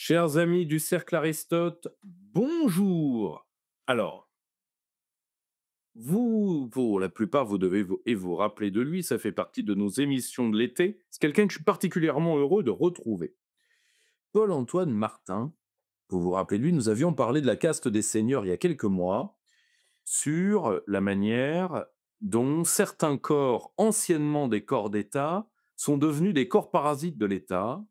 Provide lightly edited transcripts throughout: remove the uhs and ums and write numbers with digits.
Chers amis du cercle Aristote, bonjour. Alors, la plupart, vous devez vous rappeler de lui, ça fait partie de nos émissions de l'été. C'est quelqu'un que je suis particulièrement heureux de retrouver. Paul-Antoine Martin, vous vous rappelez de lui, nous avions parlé de la caste des seigneurs il y a quelques mois, sur la manière dont certains corps, anciennement des corps d'État, sont devenus des corps parasites de l'État,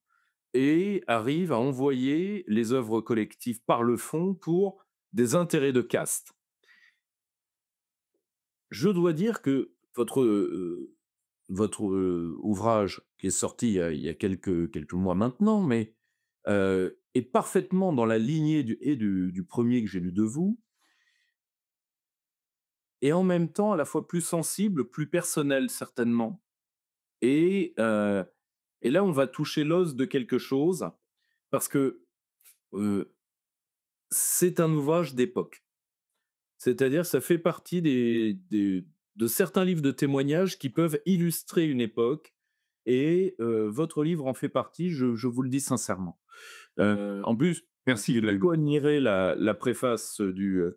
et arrive à envoyer les œuvres collectives par le fond pour des intérêts de caste. Je dois dire que votre ouvrage, qui est sorti il y a quelques mois maintenant, mais est parfaitement dans la lignée du premier que j'ai lu de vous, et en même temps à la fois plus sensible, plus personnel certainement. Et, heu, et là, on va toucher l'os de quelque chose, parce que c'est un ouvrage d'époque. C'est-à-dire, ça fait partie de certains livres de témoignages qui peuvent illustrer une époque, et votre livre en fait partie, je vous le dis sincèrement. En plus, Merci j'ai Lionel. co-admiré la préface du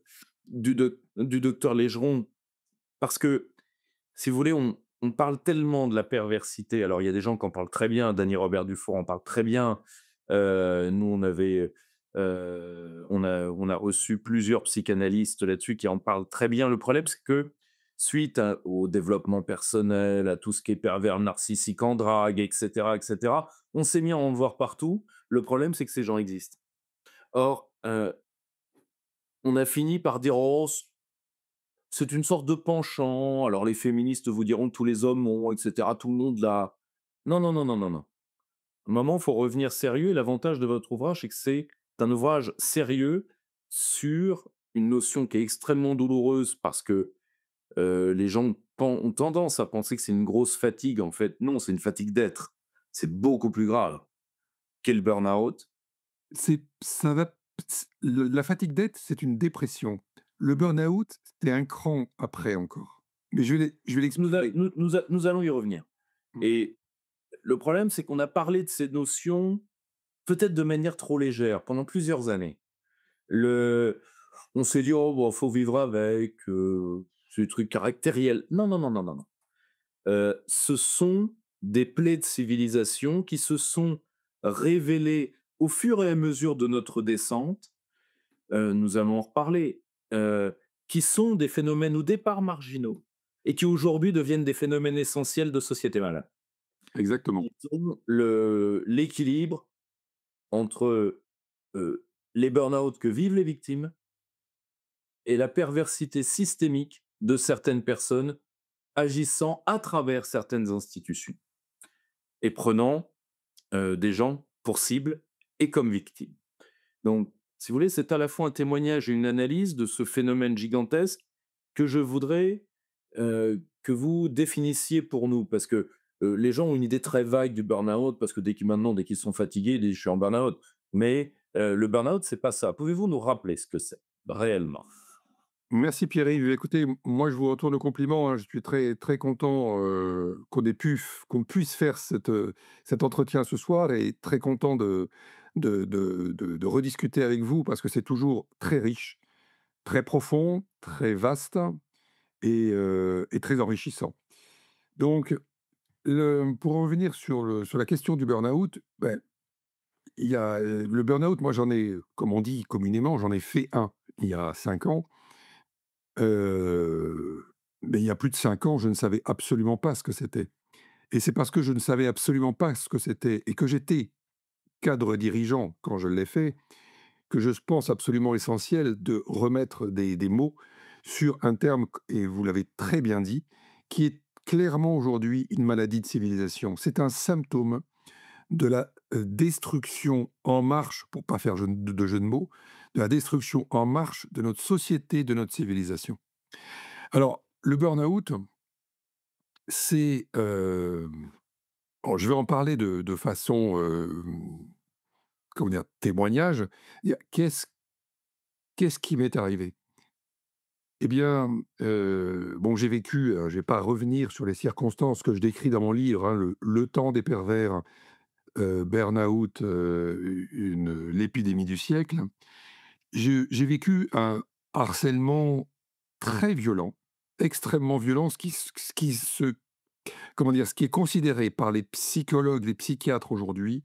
docteur Légeron, parce que, si vous voulez, on parle tellement de la perversité. Alors, il y a des gens qui en parlent très bien, Dany Robert Dufour en parle très bien. Nous, on a reçu plusieurs psychanalystes là-dessus qui en parlent très bien. Le problème, c'est que suite au développement personnel, à tout ce qui est pervers narcissique en drague, et cetera, on s'est mis à en voir partout. Le problème, c'est que ces gens existent. Or, on a fini par dire: «Oh, c'est une sorte de penchant. Alors les féministes vous diront que tous les hommes ont, et cetera, tout le monde l'a». Non, non, non, non, non, non. À un moment, il faut revenir sérieux, et l'avantage de votre ouvrage, c'est que c'est un ouvrage sérieux sur une notion qui est extrêmement douloureuse, parce que, les gens ont tendance à penser que c'est une grosse fatigue. En fait, non, c'est une fatigue d'être. C'est beaucoup plus grave qu'est le burn-out. Ça va la fatigue d'être, c'est une dépression. Le burn-out, c'est un cran après encore. Mais je vais l'expliquer. Nous allons y revenir, Mmh. et le problème, c'est qu'on a parlé de ces notions peut-être de manière trop légère pendant plusieurs années. Le On s'est dit: «Oh bah, faut vivre avec, c'est des trucs caractériels». Non, non, non, non, non, non. Ce sont des plaies de civilisation qui se sont révélées au fur et à mesure de notre descente, nous allons en reparler, qui sont des phénomènes au départ marginaux, et qui aujourd'hui deviennent des phénomènes essentiels de société malade. Exactement. Ils ont l'équilibre entre, les burn-out que vivent les victimes et la perversité systémique de certaines personnes agissant à travers certaines institutions, et prenant, des gens pour cible et comme victimes. Donc, si vous voulez, c'est à la fois un témoignage et une analyse de ce phénomène gigantesque que je voudrais, que vous définissiez pour nous. Parce que, les gens ont une idée très vague du burn-out, parce que dès qu'ils sont fatigués, ils disent: «Je suis en burn-out». Mais, le burn-out, c'est pas ça. Pouvez-vous nous rappeler ce que c'est, réellement? Merci Pierre-Yves. Écoutez, moi je vous retourne le compliment, hein. Je suis très, très content, qu'on puisse faire cet entretien ce soir, et très content de rediscuter avec vous parce que c'est toujours très riche, très profond, très vaste et très enrichissant. Donc pour en revenir sur la question du burn-out, il y a, le burn-out, moi j'en ai, comme on dit communément, j'en ai fait un il y a 5 ans. Mais il y a plus de 5 ans, je ne savais absolument pas ce que c'était, et c'est parce que je ne savais absolument pas ce que c'était et que j'étais cadre dirigeant quand je l'ai fait, que je pense absolument essentiel de remettre des mots sur un terme, et vous l'avez très bien dit, qui est clairement aujourd'hui une maladie de civilisation. C'est un symptôme de la, destruction en marche, pour pas faire jeu de mots, de la destruction en marche de notre société, de notre civilisation. Alors, le burn-out, c'est, bon, je vais en parler de façon, comment dire? Témoignage. Il qu'est-ce qui m'est arrivé? Eh bien, bon, j'ai vécu, je vais pas revenir sur les circonstances que je décris dans mon livre, hein, le temps des pervers, burn-out, l'épidémie du siècle. J'ai vécu un harcèlement très violent, extrêmement violent, ce qui se comment dire? Ce qui est considéré par les psychologues, les psychiatres aujourd'hui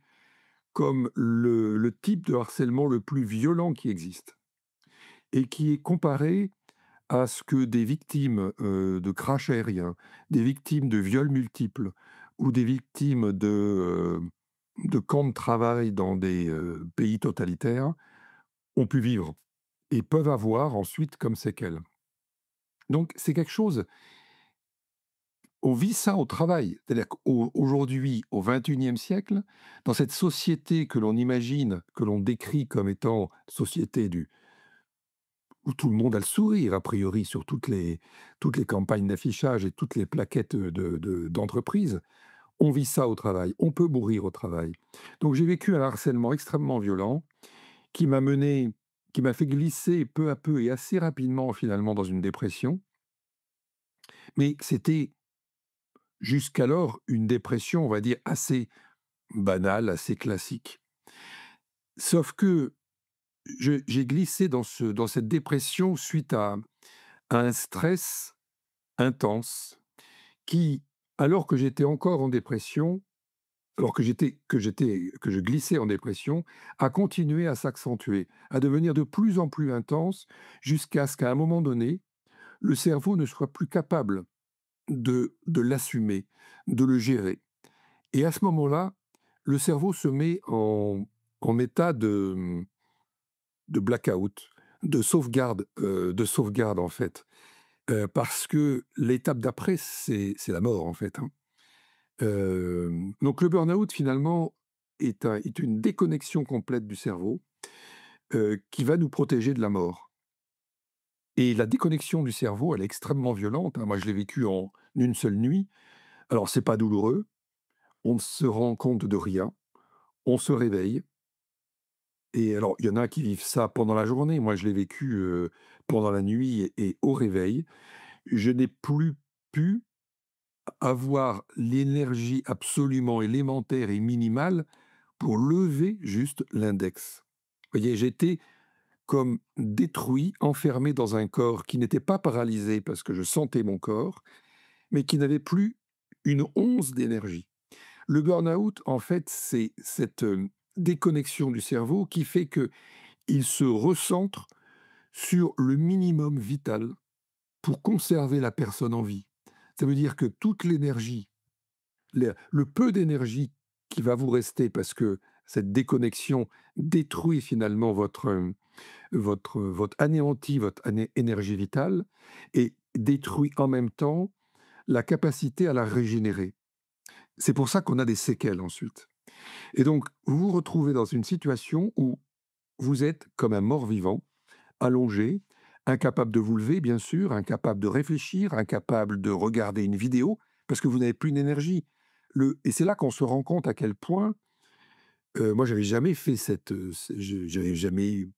comme le type de harcèlement le plus violent qui existe et qui est comparé à ce que des victimes, de crash aérien, des victimes de viols multiples ou des victimes de camps de travail dans des, pays totalitaires ont pu vivre et peuvent avoir ensuite comme séquelles. Donc c'est quelque chose, on vit ça au travail. C'est-à-dire qu'aujourd'hui, au XXIe siècle, dans cette société que l'on imagine, que l'on décrit comme étant société du où tout le monde a le sourire a priori sur toutes les campagnes d'affichage et toutes les plaquettes, d'entreprises. On vit ça au travail, on peut mourir au travail. Donc j'ai vécu un harcèlement extrêmement violent qui m'a mené qui m'a fait glisser peu à peu et assez rapidement finalement dans une dépression. Mais c'était jusqu'alors une dépression, on va dire, assez banale, assez classique. Sauf que j'ai glissé dans cette dépression suite à un stress intense qui, alors que j'étais encore en dépression, alors que je glissais en dépression, a continué à s'accentuer, à devenir de plus en plus intense, jusqu'à ce qu'à un moment donné, le cerveau ne soit plus capable de l'assumer, de le gérer. Et à ce moment-là, le cerveau se met en état de blackout, de sauvegarde en fait, parce que l'étape d'après, c'est la mort en fait, hein. Donc le burn-out finalement est une déconnexion complète du cerveau, qui va nous protéger de la mort. Et la déconnexion du cerveau, elle est extrêmement violente, hein. Moi, je l'ai vécue en une seule nuit. Alors c'est pas douloureux, on ne se rend compte de rien, on se réveille et alors il y en a qui vivent ça pendant la journée. Moi, je l'ai vécu, pendant la nuit et au réveil. Je n'ai plus pu avoir l'énergie absolument élémentaire et minimale pour lever juste l'index. Vous voyez, j'étais comme détruit, enfermé dans un corps qui n'était pas paralysé parce que je sentais mon corps, mais qui n'avait plus une once d'énergie. Le burn-out, en fait, c'est cette, déconnexion du cerveau qui fait qu'il se recentre sur le minimum vital pour conserver la personne en vie. Ça veut dire que toute l'énergie, le peu d'énergie qui va vous rester parce que cette déconnexion détruit finalement votre anéantit votre énergie vitale et détruit en même temps la capacité à la régénérer. C'est pour ça qu'on a des séquelles ensuite. Et donc, vous vous retrouvez dans une situation où vous êtes comme un mort-vivant, allongé, incapable de vous lever, bien sûr, incapable de réfléchir, incapable de regarder une vidéo, parce que vous n'avez plus d'énergie. Et c'est là qu'on se rend compte à quel point, moi, j'avais jamais fait j'avais jamais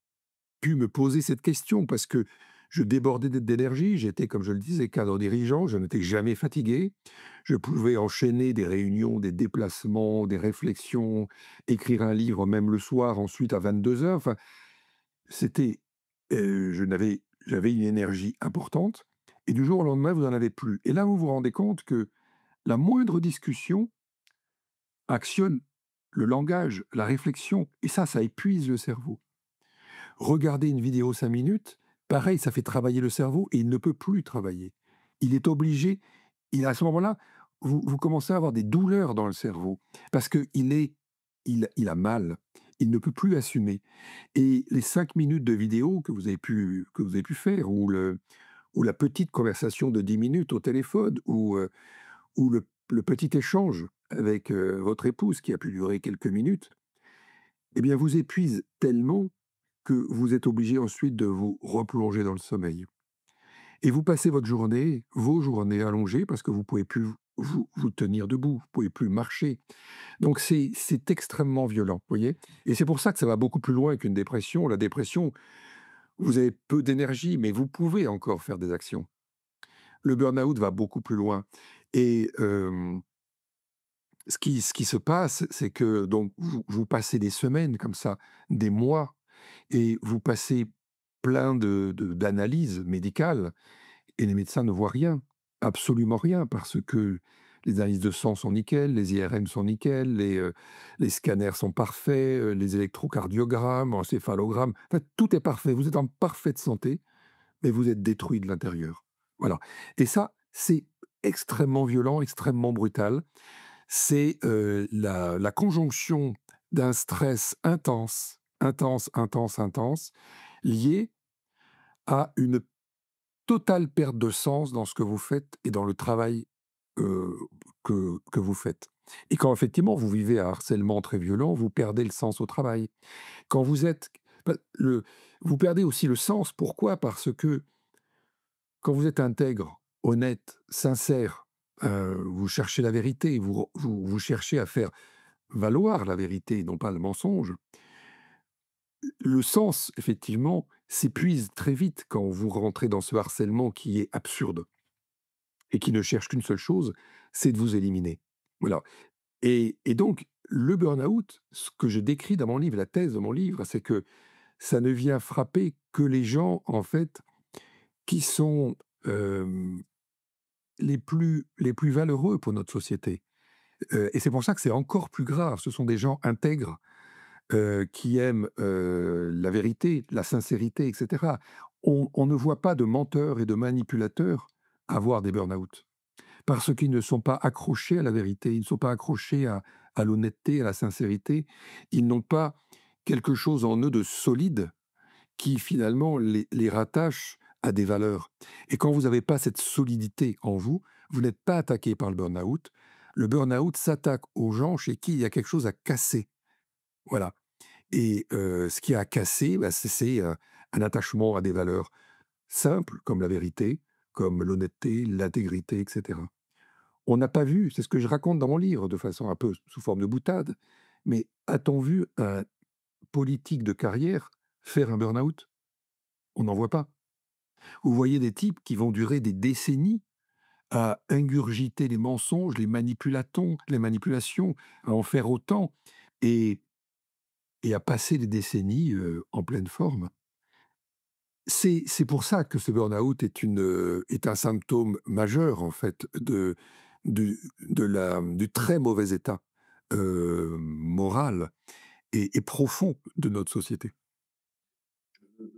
pu me poser cette question parce que je débordais d'énergie. J'étais, comme je le disais, cadre dirigeant, je n'étais jamais fatigué. Je pouvais enchaîner des réunions, des déplacements, des réflexions, écrire un livre même le soir, ensuite à 22 heures. Enfin, c'était, j'avais une énergie importante et du jour au lendemain, vous en avez plus. Et là, vous vous rendez compte que la moindre discussion actionne le langage, la réflexion et ça épuise le cerveau. Regarder une vidéo 5 minutes, pareil, ça fait travailler le cerveau et il ne peut plus travailler. Il est obligé à ce moment-là, vous commencez à avoir des douleurs dans le cerveau parce qu'il a mal, il ne peut plus assumer et les 5 minutes de vidéo que vous avez pu faire ou la petite conversation de 10 minutes au téléphone ou le petit échange avec, votre épouse qui a pu durer quelques minutes, eh bien, vous épuise tellement que vous êtes obligé ensuite de vous replonger dans le sommeil. Et vous passez vos journées allongées parce que vous pouvez plus vous tenir debout, vous pouvez plus marcher. Donc c'est extrêmement violent, vous voyez? Et c'est pour ça que ça va beaucoup plus loin qu'une dépression. La dépression, vous avez peu d'énergie, mais vous pouvez encore faire des actions. Le burn-out va beaucoup plus loin et ce qui se passe, c'est que donc vous passez des semaines comme ça, des mois, et vous passez plein d'analyses médicales, et les médecins ne voient rien, absolument rien, parce que les analyses de sang sont nickel, les IRM sont nickel, les scanners sont parfaits, les électrocardiogrammes, encéphalogrammes, en fait, tout est parfait. Vous êtes en parfaite santé, mais vous êtes détruit de l'intérieur. Voilà, et ça, c'est extrêmement violent, extrêmement brutal. C'est, la conjonction d'un stress intense, intense, intense, intense, lié à une totale perte de sens dans ce que vous faites et dans le travail, heu, que vous faites. Et quand effectivement vous vivez un harcèlement très violent, vous perdez le sens au travail. Quand vous êtes bah, vous perdez aussi le sens. Pourquoi? Parce que quand vous êtes intègre, honnête, sincère, vous cherchez la vérité, vous cherchez à faire valoir la vérité, non pas le mensonge. Le sens, effectivement, s'épuise très vite quand vous rentrez dans ce harcèlement qui est absurde et qui ne cherche qu'une seule chose, c'est de vous éliminer. Voilà. Et donc, le burn-out, ce que je décris dans mon livre, la thèse de mon livre, c'est que ça ne vient frapper que les gens, en fait, qui sont les plus valeureux pour notre société. Et c'est pour ça que c'est encore plus grave. Ce sont des gens intègres, qui aiment, la vérité, la sincérité, et cetera. On ne voit pas de menteurs et de manipulateurs avoir des burn-out, parce qu'ils ne sont pas accrochés à la vérité, ils ne sont pas accrochés à l'honnêteté, à la sincérité. Ils n'ont pas quelque chose en eux de solide qui finalement les rattache à des valeurs. Et quand vous n'avez pas cette solidité en vous, vous n'êtes pas attaqué par le burn-out. Le burn-out s'attaque aux gens chez qui il y a quelque chose à casser. Voilà. Et ce qui a cassé, bah, c'est un attachement à des valeurs simples comme la vérité, comme l'honnêteté, l'intégrité, et cetera. On n'a pas vu, c'est ce que je raconte dans mon livre de façon un peu sous forme de boutade, mais a-t-on vu un politique de carrière faire un burn-out? On n'en voit pas. Vous voyez des types qui vont durer des décennies à ingurgiter les mensonges, les manipulations, à en faire autant et et à passer des décennies, en pleine forme. C'est pour ça que ce burn-out est un symptôme majeur, en fait, du très mauvais état, moral et profond de notre société.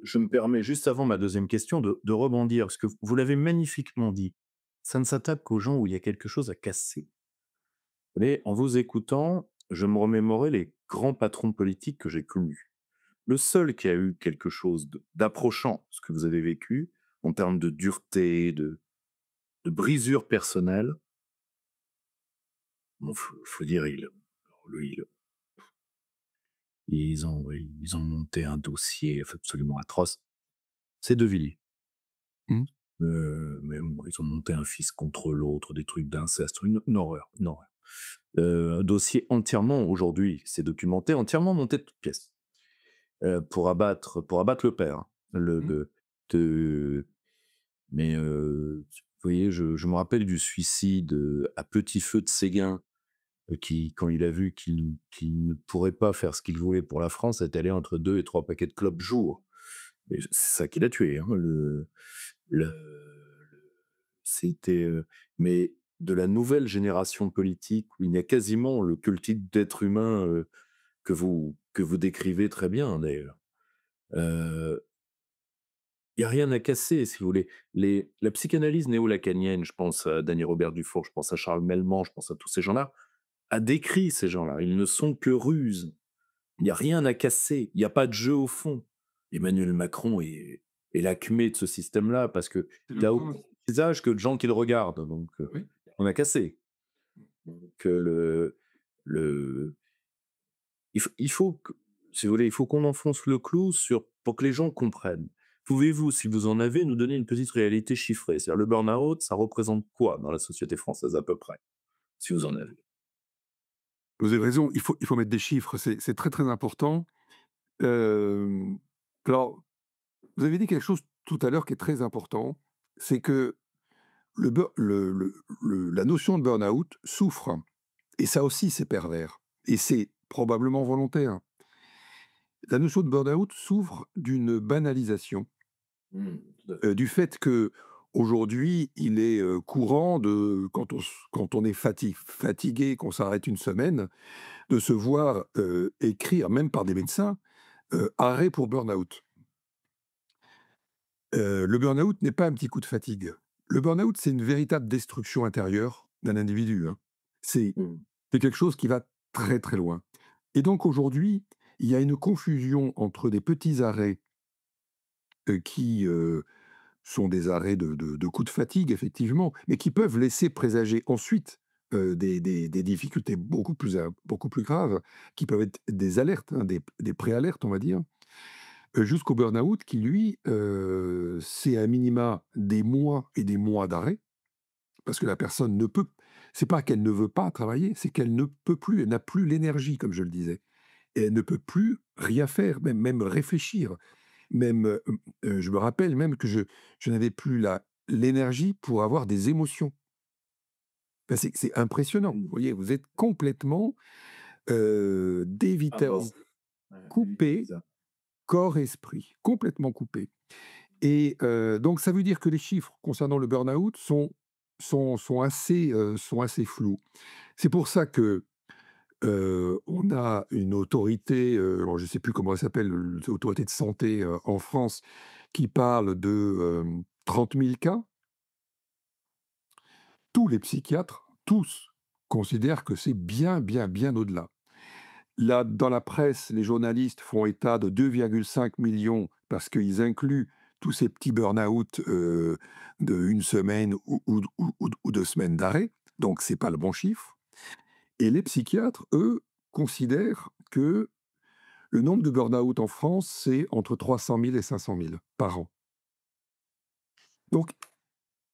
Je me permets, juste avant ma deuxième question, de rebondir, parce que vous l'avez magnifiquement dit. Ça ne s'attaque qu'aux gens où il y a quelque chose à casser. Mais en vous écoutant, je me remémorais les grands patrons politiques que j'ai connus. Le seul qui a eu quelque chose d'approchant, ce que vous avez vécu, en termes de dureté, de brisure personnelle, bon, faut dire, lui, ils ont monté un dossier absolument atroce. C'est De Villiers. Mmh. Mais bon, ils ont monté un fils contre l'autre, des trucs d'inceste, une horreur, une horreur. Un dossier entièrement aujourd'hui, c'est documenté, entièrement monté de toutes pièces, pour abattre le père, hein. Mmh. De mais vous voyez, je me rappelle du suicide, à petit feu de Séguin, qui, quand il a vu qu'il ne pourrait pas faire ce qu'il voulait pour la France, est allé entre 2 et 3 paquets de clopes jour. Et c'est ça qui l'a tué, hein, le c'était, mais de la nouvelle génération politique où il n'y a quasiment que le type d'être humain, que vous décrivez très bien d'ailleurs. Heu, il y a rien à casser si vous voulez. La psychanalyse néo-lacanienne, je pense à Dany Robert Dufour, je pense à Charles Melman, je pense à tous ces gens-là, a décrit ces gens-là. Ils ne sont que ruses. Il y a rien à casser, il y a pas de jeu au fond. Emmanuel Macron est l'acmé de ce système-là parce qu'il C'est le a aucun prince. visage que de gens qui le regardent, donc Oui. on a cassé. Donc le il faut que, si vous voulez, il faut qu'on enfonce le clou pour que les gens comprennent. Pouvez-vous, si vous en avez, nous donner une petite réalité chiffrée? C'est-à-dire le burn-out, ça représente quoi dans la société française à peu près? Si vous en avez. Vous avez raison, il faut mettre des chiffres, c'est très, très important. Hem, alors, vous avez dit quelque chose tout à l'heure qui est très important, c'est que le bur le la notion de burn-out souffre Et ça aussi, c'est pervers et c'est probablement volontaire. La notion de burn-out souffre d'une banalisation, Tout à fait. du fait qu'aujourd'hui, il est, courant de quand on est fatigué, qu'on s'arrête une semaine, de se voir, écrire, même par des médecins, arrêt pour burn-out. Le burn-out n'est pas un petit coup de fatigue. Le burn-out, c'est une véritable destruction intérieure d'un individu, hein. C'est Mmh. c'est quelque chose qui va très, très loin et donc aujourd'hui, il y a une confusion entre des petits arrêts, qui, sont des arrêts de coups de fatigue effectivement, mais qui peuvent laisser présager ensuite, des difficultés beaucoup plus graves, qui peuvent être des alertes, hein, des préalertes, on va dire. Jusqu'au burn-out qui lui, c'est à minima des mois et des mois d'arrêt, parce que la personne ne peut c'est pas qu'elle ne veut pas travailler, c'est qu'elle ne peut plus, elle n'a plus l'énergie comme je le disais et elle ne peut plus rien faire, même réfléchir. Même, je me rappelle même que je n'avais plus l'énergie pour avoir des émotions. Enfin, c'est impressionnant, vous Mmh. voyez? Vous êtes complètement, Ah bah, dévitalisé, coupé, c'est ça. corps, esprit, complètement coupé. Et donc ça veut dire que les chiffres concernant le burn-out sont assez flous. C'est pour ça que, on a une autorité, alors je ne sais plus comment elle s'appelle, l'autorité de santé, en France, qui parle de, 30 000 cas. Tous les psychiatres, tous, considèrent que c'est bien, bien, bien au-delà. Là, dans la presse, les journalistes font état de 2,5 millions parce qu'ils incluent tous ces petits burn-out, de 1 semaine ou 2 semaines d'arrêt, donc c'est pas le bon chiffre et les psychiatres, eux, considèrent que le nombre de burn-out en France, c'est entre 300 000 et 500 000 par an. Donc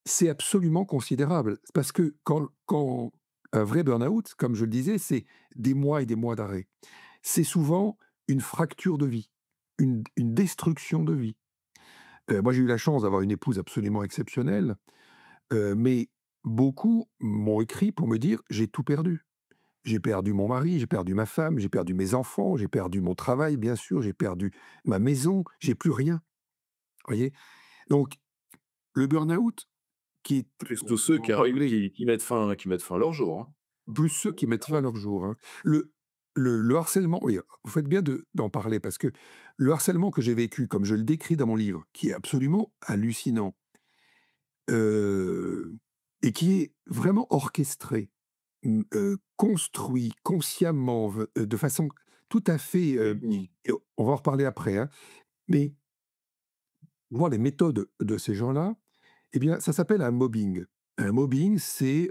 c'est absolument considérable parce que quand un vrai burn-out, comme je le disais, c'est des mois et des mois d'arrêt. C'est souvent une fracture de vie, une destruction de vie. Moi, j'ai eu la chance d'avoir une épouse absolument exceptionnelle, mais beaucoup m'ont écrit pour me dire: «J'ai tout perdu. J'ai perdu mon mari, j'ai perdu ma femme, j'ai perdu mes enfants, j'ai perdu mon travail, bien sûr, j'ai perdu ma maison, j'ai plus rien». Vous voyez? Donc le burn-out qui est Plus tous ceux qui en arrivent, anglais qui mettent fin à leur jour, hein. plus ceux qui mettent fin à leur jour, hein. Le le harcèlement, oui, vous faites bien d'en parler parce que le harcèlement que j'ai vécu, comme je le décris dans mon livre, qui est absolument hallucinant, heu et qui est vraiment orchestré, construit consciemment, de façon tout à fait, Mmh. et on va en reparler après, hein, mais voir les méthodes de ces gens-là, eh bien, ça s'appelle un mobbing. Un mobbing, c'est,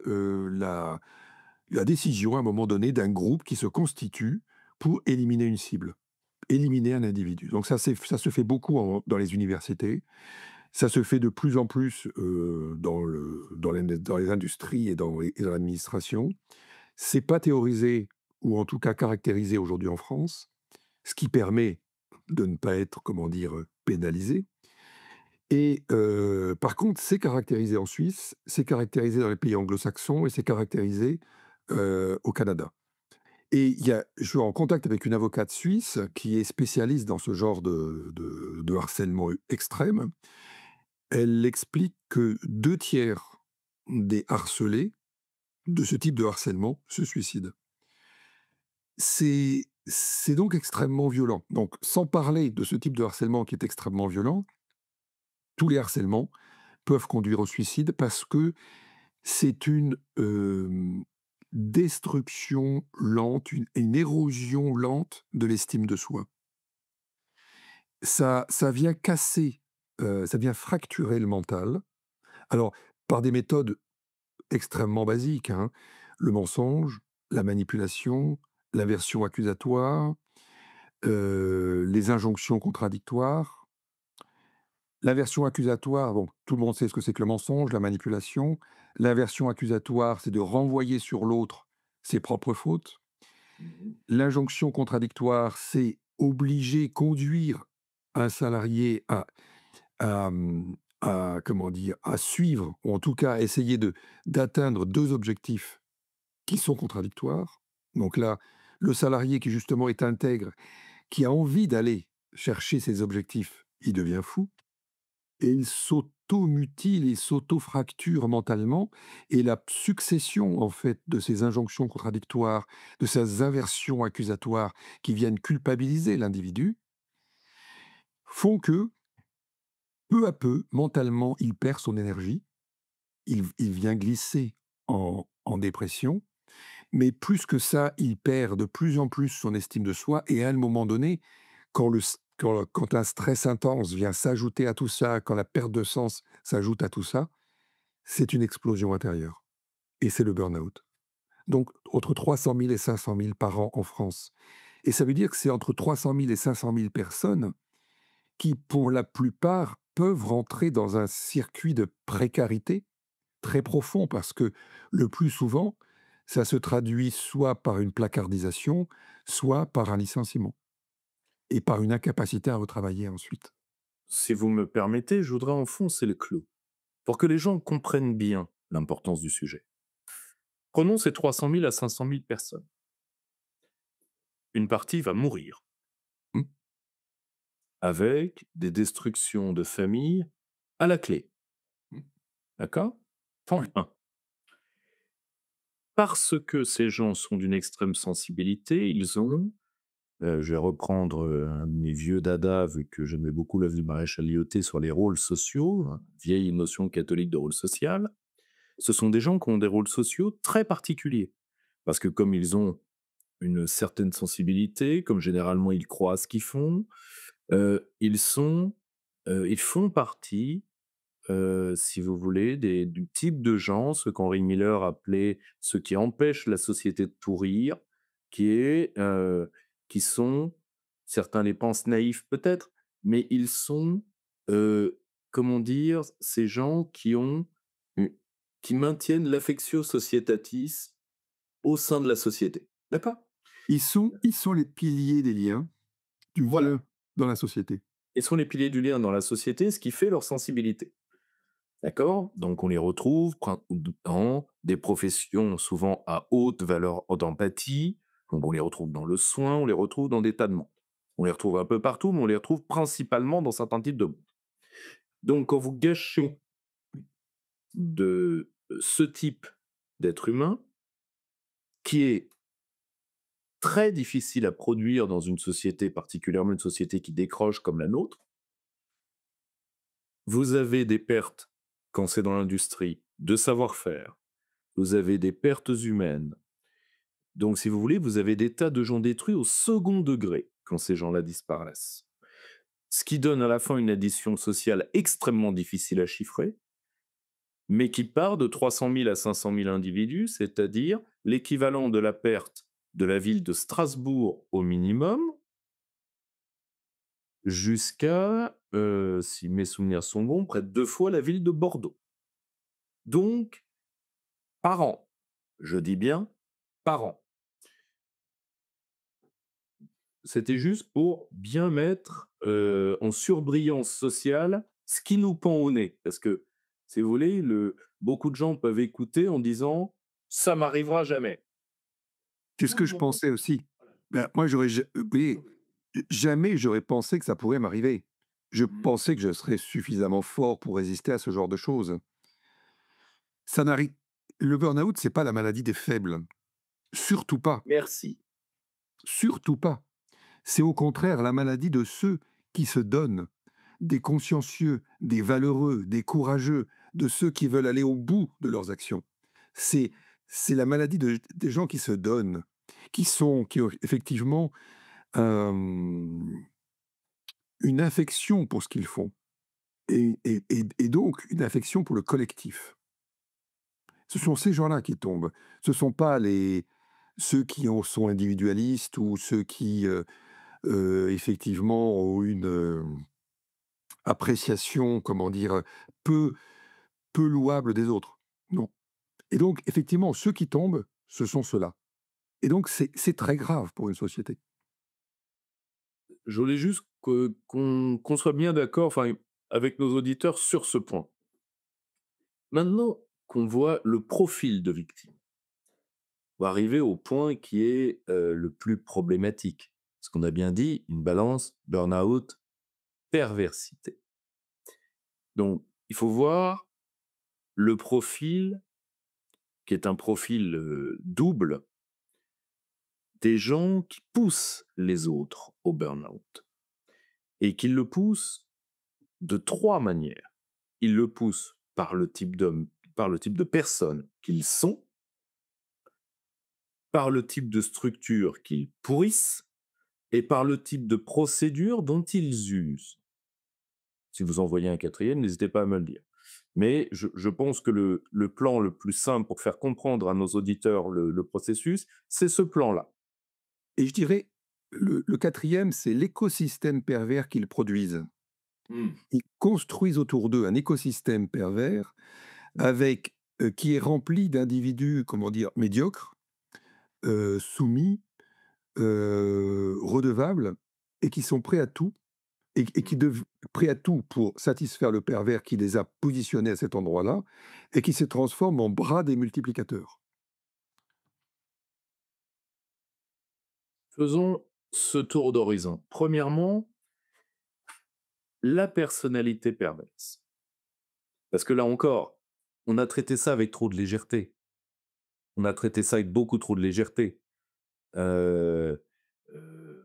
la décision, à un moment donné, d'un groupe qui se constitue pour éliminer une cible, éliminer un individu. Donc ça se fait beaucoup dans les universités, ça se fait de plus en plus dans les industries et dans l'administration. C'est pas théorisé ou en tout cas caractérisé aujourd'hui en France, ce qui permet de ne pas être, comment dire, pénalisé. Et par contre, c'est caractérisé en Suisse, c'est caractérisé dans les pays anglo-saxons et c'est caractérisé, au Canada. Et je suis en contact avec une avocate suisse qui est spécialiste dans ce genre de harcèlement extrême. Elle explique que 2 tiers des harcelés de ce type de harcèlement se suicident. C'est donc extrêmement violent. Donc sans parler de ce type de harcèlement qui est extrêmement violent, tous les harcèlements peuvent conduire au suicide parce que c'est une, destruction lente, une érosion lente de l'estime de soi. Ça vient casser, ça vient fracturer le mental. Alors, par des méthodes extrêmement basiques, hein, le mensonge, la manipulation, l'inversion accusatoire, les injonctions contradictoires. L'inversion accusatoire, bon, tout le monde sait ce que c'est que le mensonge, la manipulation. L'inversion accusatoire, c'est de renvoyer sur l'autre ses propres fautes. Mmh. L'injonction contradictoire, c'est obliger, conduire un salarié à comment dire? À suivre ou en tout cas essayer d'atteindre 2 objectifs qui sont contradictoires. Donc là, le salarié qui justement est intègre, qui a envie d'aller chercher ses objectifs, il devient fou et il s'auto-mutile, il s'auto-fracture mentalement et la succession en fait de ces injonctions contradictoires, de ces inversions accusatoires qui viennent culpabiliser l'individu, font que, peu à peu, mentalement, il perd son énergie, il vient glisser en dépression. Mais plus que ça, il perd de plus en plus son estime de soi et à un moment donné, quand un stress intense vient s'ajouter à tout ça, quand la perte de sens s'ajoute à tout ça, c'est une explosion intérieure et c'est le burn-out. Donc entre 300 000 et 500 000 par an en France et ça veut dire que c'est entre 300 000 et 500 000 personnes qui, pour la plupart, peuvent rentrer dans un circuit de précarité très profond parce que le plus souvent, ça se traduit soit par une placardisation, soit par un licenciement et par une incapacité à retravailler ensuite. Si vous me permettez, je voudrais enfoncer le clou, pour que les gens comprennent bien l'importance du sujet. Prenons ces 300 000 à 500 000 personnes. Une partie va mourir, Mmh, avec des destructions de famille à la clé. mmh, D'accord? Point oui, 1. Parce que ces gens sont d'une extrême sensibilité, ils ont, je vais reprendre un de mes vieux dada, vu que j'aimais beaucoup l'œuvre du maréchal Lyautey sur les rôles sociaux, hein, vieille notion catholique de rôle social. Ce sont des gens qui ont des rôles sociaux très particuliers. Parce que comme ils ont une certaine sensibilité, comme généralement ils croient à ce qu'ils font, ils font partie, si vous voulez, du type de gens, ce qu'Henri Miller appelait ceux qui empêchent la société de tout rire, qui est, qui sont, certains les pensent naïfs peut-être, mais ils sont, comment dire, ces gens u qui maintiennent l'affectio societatis au sein de la société. D'accord? ils sont les piliers des liens, tu Voilà. veux, dans la société. Ils sont les piliers du lien dans la société, ce qui fait leur sensibilité. D'accord? Donc on les retrouve dans des professions souvent à haute valeur d'empathie. Donc on les retrouve dans le soin, on les retrouve dans des tas de monde. On les retrouve un peu partout, mais on les retrouve principalement dans certains types de monde. Donc quand vous gâchez de ce type d'être humain, qui est très difficile à produire dans une société, particulièrement une société qui décroche comme la nôtre, vous avez des pertes, quand c'est dans l'industrie, de savoir-faire, vous avez des pertes humaines. Donc, si vous voulez, vous avez des tas de gens détruits au second degré quand ces gens-là disparaissent. Ce qui donne à la fin une addition sociale extrêmement difficile à chiffrer, mais qui part de 300 000 à 500 000 individus, c'est-à-dire l'équivalent de la perte de la ville de Strasbourg au minimum, jusqu'à, si mes souvenirs sont bons, près de 2 fois la ville de Bordeaux. Donc, par an. Je dis bien par an. C'était juste pour bien mettre, en surbrillance sociale ce qui nous pend au nez. Parce que, si vous voulez, beaucoup de gens peuvent écouter en disant: «Ça m'arrivera jamais». C'est ce que je pensais aussi. Ben, moi, oui, jamais j'aurais pensé que ça pourrait m'arriver. Je pensais que je serais suffisamment fort pour résister à ce genre de choses. Ça n'arrive Le burn-out, c'est pas la maladie des faibles. Surtout pas, Merci. surtout pas. C'est au contraire la maladie de ceux qui se donnent, des consciencieux, des valeureux, des courageux, de ceux qui veulent aller au bout de leurs actions. C'est c'est la maladie des gens qui se donnent, qui ont effectivement, hem, une affection pour ce qu'ils font et donc une affection pour le collectif. Ce sont ces gens-là qui tombent. Ce sont pas ceux qui sont individualistes ou ceux qui, effectivement ont une, appréciation, comment dire, peu peu louable des autres. Non. Et donc effectivement, ceux qui tombent, ce sont ceux-là. Et donc c'est très grave pour une société. Je voulais juste qu'on soit bien d'accord, enfin, avec nos auditeurs sur ce point. Maintenant qu'on voit le profil de victime, On va arriver au point qui est, le plus problématique. Ce qu'on a bien dit, une balance, burn-out, perversité. Donc il faut voir le profil qui est un profil, double des gens qui poussent les autres au burn-out et qui le poussent de 3 manières. Ils le poussent par le type de personnes qu'ils sont, par le type de structure qu'ils pourrissent et par le type de procédure dont ils usent. Si vous en voyez un quatrième, n'hésitez pas à me le dire. Mais je pense que le plan le plus simple pour faire comprendre à nos auditeurs le processus, c'est ce plan-là. Et je dirais, le 4e, c'est l'écosystème pervers qu'ils produisent. Mmh. Ils construisent autour d'eux un écosystème pervers avec, qui est rempli d'individus, comment dire? Médiocres, soumis, redevables et qui sont prêts à tout et qui prêts à tout pour satisfaire le pervers qui les a positionnés à cet endroit-là et qui se transforment en bras des multiplicateurs. Faisons ce tour d'horizon. Premièrement, la personnalité perverse. Parce que là encore, on a traité ça avec trop de légèreté. On a traité ça avec beaucoup trop de légèreté. Heu, heu,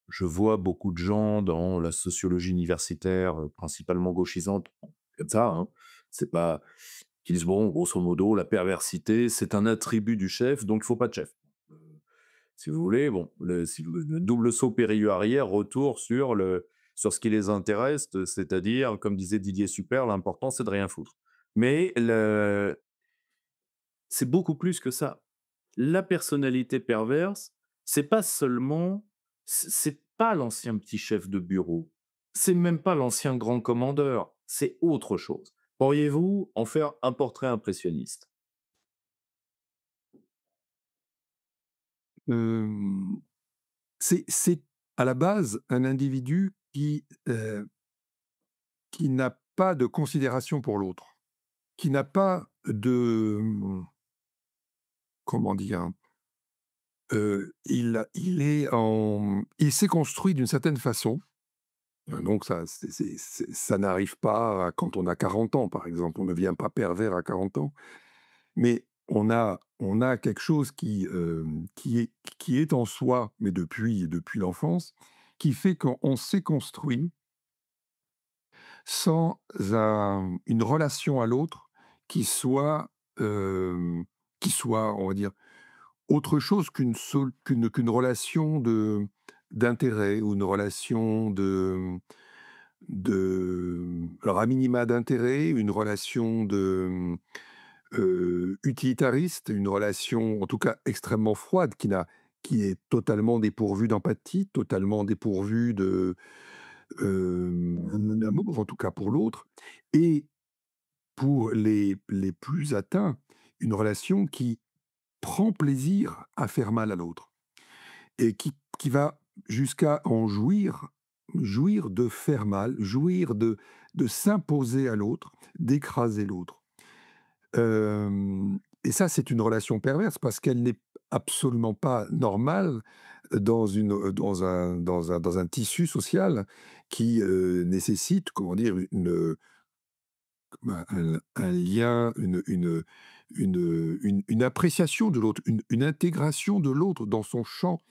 je vois beaucoup de gens dans la sociologie universitaire, principalement gauchisante, comme ça, hein. C'est pas qui disent: «Bon, grosso modo, la perversité, c'est un attribut du chef, donc il faut pas de chef». Heu, Si vous voulez, bon, le double saut périlleux arrière, retour sur ce qui les intéresse, c'est-à-dire, comme disait Didier Super: «L'important, c'est de rien foutre». Mais c'est beaucoup plus que ça. La personnalité perverse, c'est pas seulement c'est pas l'ancien petit chef de bureau, c'est même pas l'ancien grand commandeur, c'est autre chose. Pourriez-vous en faire un portrait impressionniste? Hem, c'est à la base un individu qui n'a pas de considération pour l'autre, qui n'a pas de, comment dire? Il s'est construit d'une certaine façon, Mmh. donc ça n'arrive pas à quand on a 40 ans, par exemple. On ne devient pas pervers à 40 ans, mais on a quelque chose qui est en soi, mais depuis l'enfance, qui fait qu'on s'est construit sans une relation à l'autre qui soit, on va dire, autre chose qu'une relation d'intérêt ou une relation alors à minima d'intérêt, une relation utilitariste, une relation en tout cas extrêmement froide qui est totalement dépourvue d'empathie, totalement dépourvue d'amour, en tout cas pour l'autre et pour les plus atteints, une relation qui prend plaisir à faire mal à l'autre et qui va jusqu'à en jouir de faire mal, jouir de s'imposer à l'autre, d'écraser l'autre. Et ça, c'est une relation perverse parce qu'elle n'est absolument pas normale dans un tissu social qui, nécessite, comment dire, un lien, une appréciation de l'autre, une intégration de l'autre dans son champ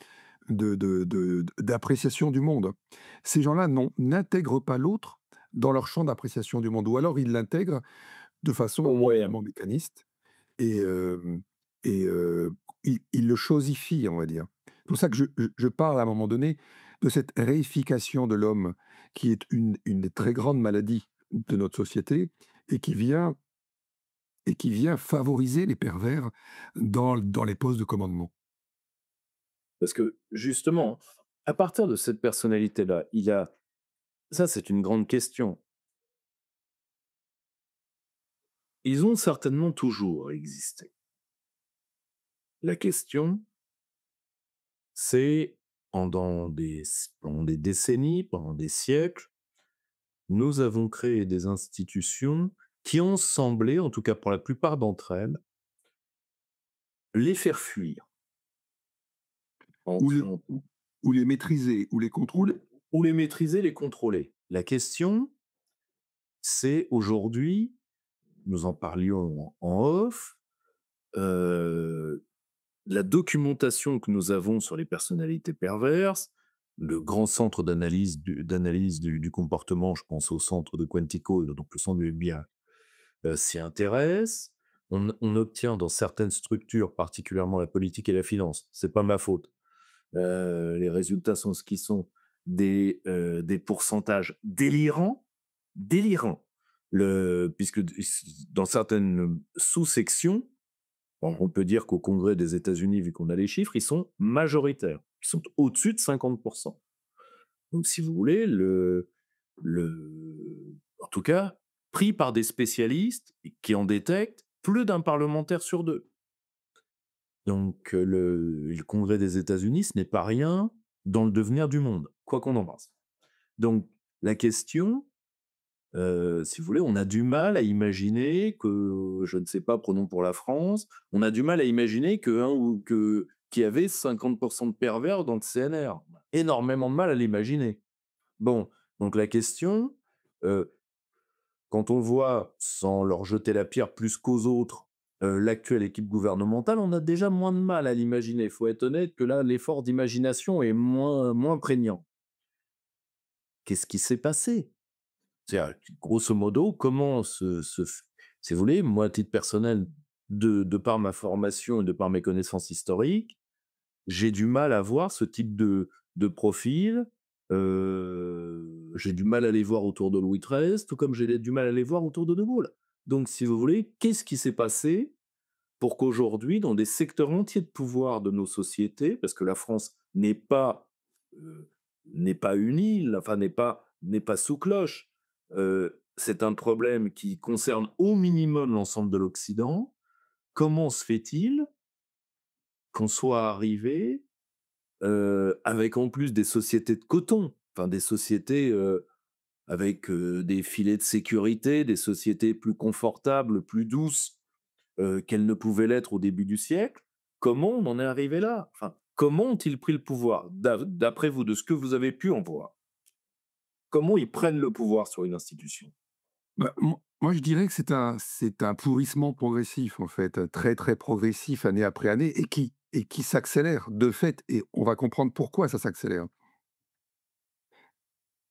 d'appréciation du monde. Ces gens-là n'intègrent pas l'autre dans leur champ d'appréciation du monde, ou alors ils l'intègrent de façon Ouais. moyennement mécaniste et hem et ils le chosifient, on va dire. C'est pour ça que je parle à un moment donné de cette réification de l'homme qui est une des très grandes maladies de notre société et qui vient favoriser les pervers dans les postes de commandement. Parce que justement, à partir de cette personnalité-là, il y a ça, c'est une grande question. Ils ont certainement toujours existé. La question, c'est pendant des décennies, pendant des siècles, nous avons créé des institutions qui ont semblé, en tout cas pour la plupart d'entre elles, les faire fuir. En Ou les en ou les maîtriser, ou les ou contrôler. les ou les maîtriser, les contrôler. La question, c'est aujourd'hui, nous en parlions en off, heu, la documentation que nous avons sur les personnalités perverses, le grand centre d'analyse du comportement, je pense au centre de Quantico, donc le centre du FBI, s'y intéresse. On obtient dans certaines structures, particulièrement la politique et la finance, c'est pas ma faute. Les résultats sont ce qu'ils sont, des pourcentages délirants, délirants. Puisque dans certaines sous-sections, on peut dire qu'au Congrès des États-Unis, vu qu'on a les chiffres, ils sont majoritaires. Ils sont au-dessus de 50. Donc si vous voulez, en tout cas, pris par des spécialistes qui en détectent plus d'un parlementaire sur 2. Donc le Congrès des États-Unis, ce n'est pas rien dans le devenir du monde, quoi qu'on en pense. Donc la question, si vous voulez, on a du mal à imaginer que, je ne sais pas, prenons pour la France, on a du mal à imaginer qu'il y avait 50 de pervers dans le CNR. On a énormément de mal à l'imaginer. Bon, donc la question, heu, quand on voit, sans leur jeter la pierre plus qu'aux autres, l'actuelle équipe gouvernementale, on a déjà moins de mal à l'imaginer. Il faut être honnête que là, l'effort d'imagination est moins prégnant. Qu'est-ce qui s'est passé? C'est-à-dire, grosso modo, comment se f si vous voulez, moi, à titre personnel, de par ma formation et de par mes connaissances historiques, j'ai du mal à voir ce type de profil, j'ai du mal à les voir autour de Louis XIII, tout comme j'ai du mal à les voir autour de Gaulle. Donc si vous voulez, qu'est-ce qui s'est passé pour qu'aujourd'hui, dans des secteurs entiers de pouvoir de nos sociétés, parce que la France heu, n'est pas une île, enfin n'est pas sous cloche, c'est un problème qui concerne au minimum l'ensemble de l'Occident. Comment se fait-il qu'on soit arrivé, avec en plus des sociétés de coton, enfin des sociétés, avec, des filets de sécurité, des sociétés plus confortables, plus douces, qu'elles ne pouvaient l'être au début du siècle. Comment on en est arrivé là? Enfin, comment ont-ils pris le pouvoir? D'après vous, de ce que vous avez pu en voir, comment ils prennent le pouvoir sur une institution? Bah, moi, je dirais que c'est un pourrissement progressif, en fait, très, très progressif, année après année, et qui s'accélère de fait, et on va comprendre pourquoi ça s'accélère.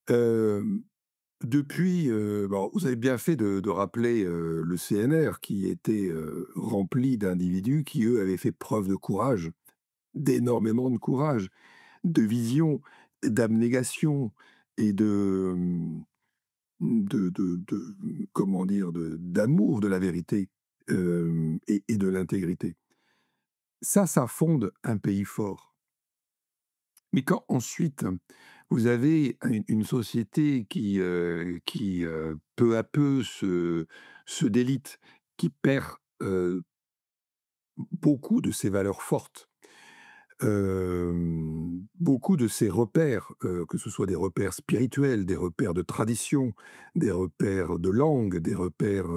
Hem, Depuis, bon, vous avez bien fait de rappeler, le CNR qui était, rempli d'individus qui, eux, avaient fait preuve de courage, d'énormément de courage, de vision, d'abnégation et de comment dire? D'amour de la vérité, et de l'intégrité. Ça fonde un pays fort. Mais quand ensuite, vous avez une société qui, peu à peu se délite, qui perd, beaucoup de ses valeurs fortes, beaucoup de ses repères, que ce soit des repères spirituels, des repères de tradition, des repères de langue, des repères,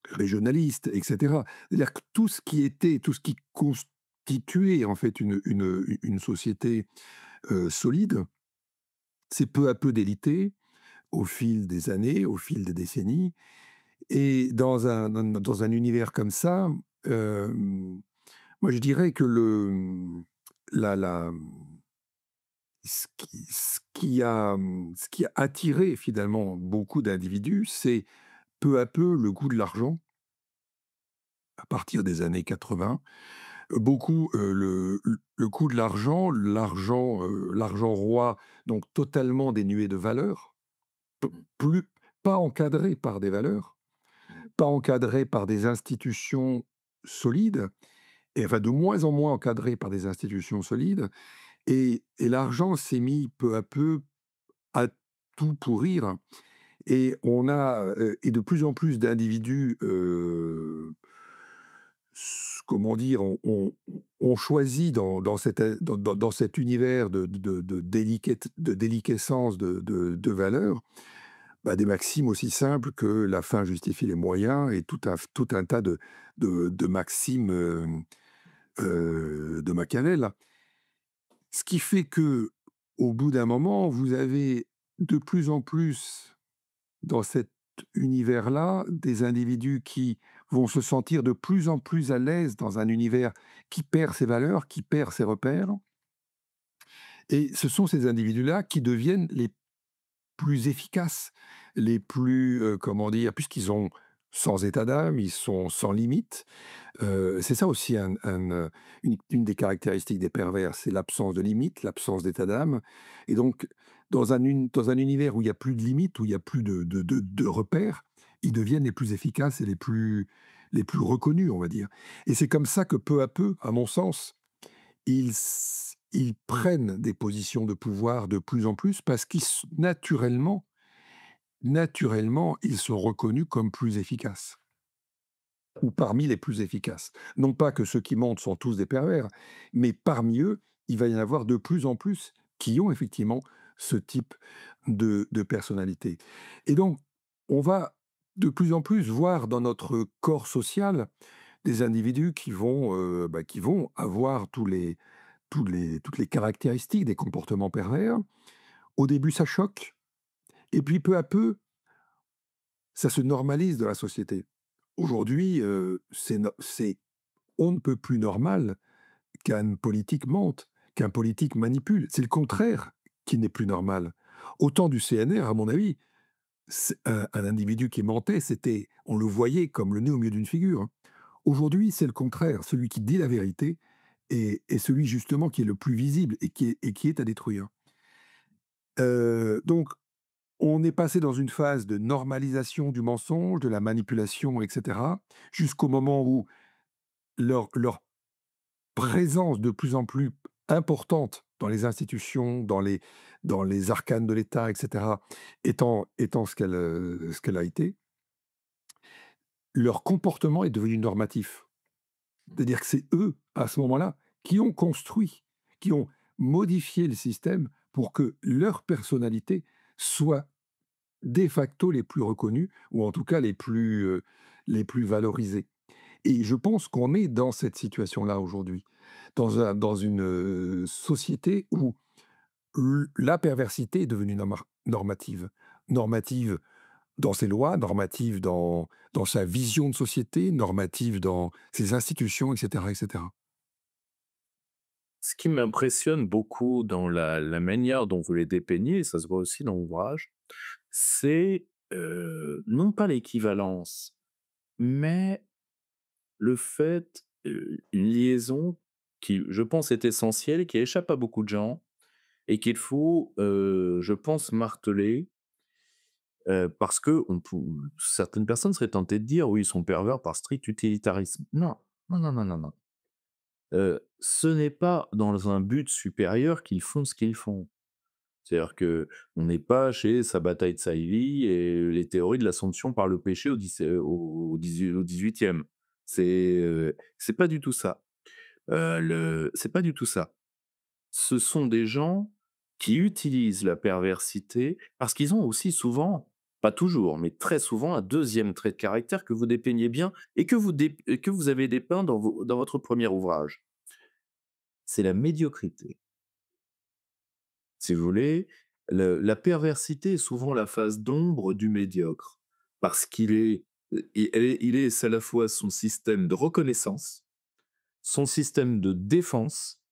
régionalistes, et cetera. C'est-à-dire que tout ce qui constituait en fait une société, solide, s'est peu à peu délité au fil des années, au fil des décennies, et dans un univers comme ça, moi, je dirais que la la ce qui a attiré finalement beaucoup d'individus, c'est peu à peu le goût de l'argent, à partir des années 80. Beaucoup, le coût de l'argent roi, donc totalement dénué de valeur, p Mmh, plus pas encadré par des valeurs, mmh, pas encadré par des institutions solides, et enfin de moins en moins encadré par des institutions solides. Et l'argent s'est mis peu à peu à tout pourrir, et de plus en plus d'individus, comment dire? On choisit dans cet univers de déliquescence de valeurs, des maximes aussi simples que la fin justifie les moyens et tout un tas de maximes, de Machiavel. Ce qui fait que, au bout d'un moment, vous avez de plus en plus dans cet univers-là, des individus qui vont se sentir de plus en plus à l'aise dans un univers qui perd ses valeurs, qui perd ses repères. Et ce sont ces individus-là qui deviennent les plus efficaces, les plus, comment dire? Puisqu'ils ont sans état d'âme, ils sont sans limite. C'est ça aussi une des caractéristiques des pervers, c'est l'absence de limite, l'absence d'état d'âme. Et donc dans un univers où il y a plus de limites, où il y a plus de repères, ils deviennent les plus efficaces et les plus reconnus, on va dire. Et c'est comme ça que peu à peu, à mon sens, ils prennent des positions de pouvoir de plus en plus parce qu'ils s naturellement, ils sont reconnus comme plus efficaces ou parmi les plus efficaces. Non pas que ceux qui montent sont tous des pervers, mais parmi eux, il va y en avoir de plus en plus qui ont effectivement ce type de personnalité. Et donc, on va de plus en plus voir dans notre corps social des individus qui vont avoir toutes les caractéristiques des comportements pervers. Au début, ça choque, et puis peu à peu, ça se normalise dans la société. Aujourd'hui, c'est on ne peut plus normal qu'un politique mente, qu'un politique manipule. C'est le contraire qui n'est plus normal. Au temps du CNR, à mon avis, un individu qui mentait, on le voyait comme le nez au milieu d'une figure. Aujourd'hui, c'est le contraire. Celui qui dit la vérité est celui justement qui est le plus visible et qui est à détruire. Donc on est passé dans une phase de normalisation du mensonge, de la manipulation et cetera, jusqu'au moment où leur présence de plus en plus importante dans les institutions, dans les arcanes de l'État et cetera, étant ce qu'elle a été, leur comportement est devenu normatif. C'est-à-dire que c'est eux, à ce moment-là, qui ont construit, qui ont modifié le système pour que leur personnalité soit de facto les plus reconnus ou en tout cas les plus valorisés. Et je pense qu'on est dans cette situation-là aujourd'hui, dans une, société où la perversité est devenue normative. Normative dans ses lois, normative dans sa vision de société, normative dans ses institutions et cetera et cetera. Ce qui m'impressionne beaucoup dans la manière dont vous les dépeignez, et ça se voit aussi dans l'ouvrage, c'est, non pas l'équivalence, mais le fait, une liaison qui, je pense, est essentielle et qui échappe à beaucoup de gens et qu'il faut, je pense, marteler, parce que certaines personnes seraient tentées de dire: «Oui, ils sont pervers par strict utilitarisme». Non, non, non, non, non, non. Ce n'est pas dans un but supérieur qu'ils font ce qu'ils font. C'est-à-dire que on n'est pas chez Sabbatai Tzaivi et les théories de l'ascension par le péché au 18e. C'est pas du tout ça. C'est pas du tout ça. Ce sont des gens qui utilisent la perversité parce qu'ils ont aussi souvent, pas toujours, mais très souvent, un deuxième trait de caractère que vous dépeignez bien et que vous avez dépeint dans votre premier ouvrage. C'est la médiocrité. Si vous voulez, la perversité est souvent la face d'ombre du médiocre, parce qu'il est, il est c'est à la fois son système de reconnaissance, son système de défense,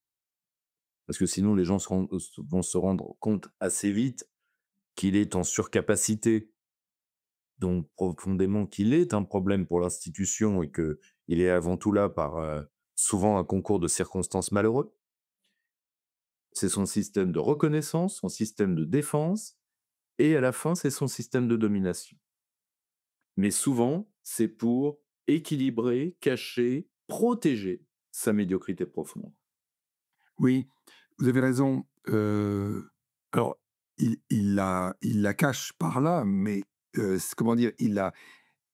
parce que sinon les gens vont se rendre compte assez vite qu'il est en surcapacité, donc profondément qu'il est un problème pour l'institution et qu'il est avant tout là par, souvent un concours de circonstances malheureux. C'est son système de reconnaissance, son système de défense et à la fin, c'est son système de domination. Mais souvent, c'est pour équilibrer, cacher, protéger sa médiocrité profonde. Oui, vous avez raison, alors il la cache par là, mais, c comment dire?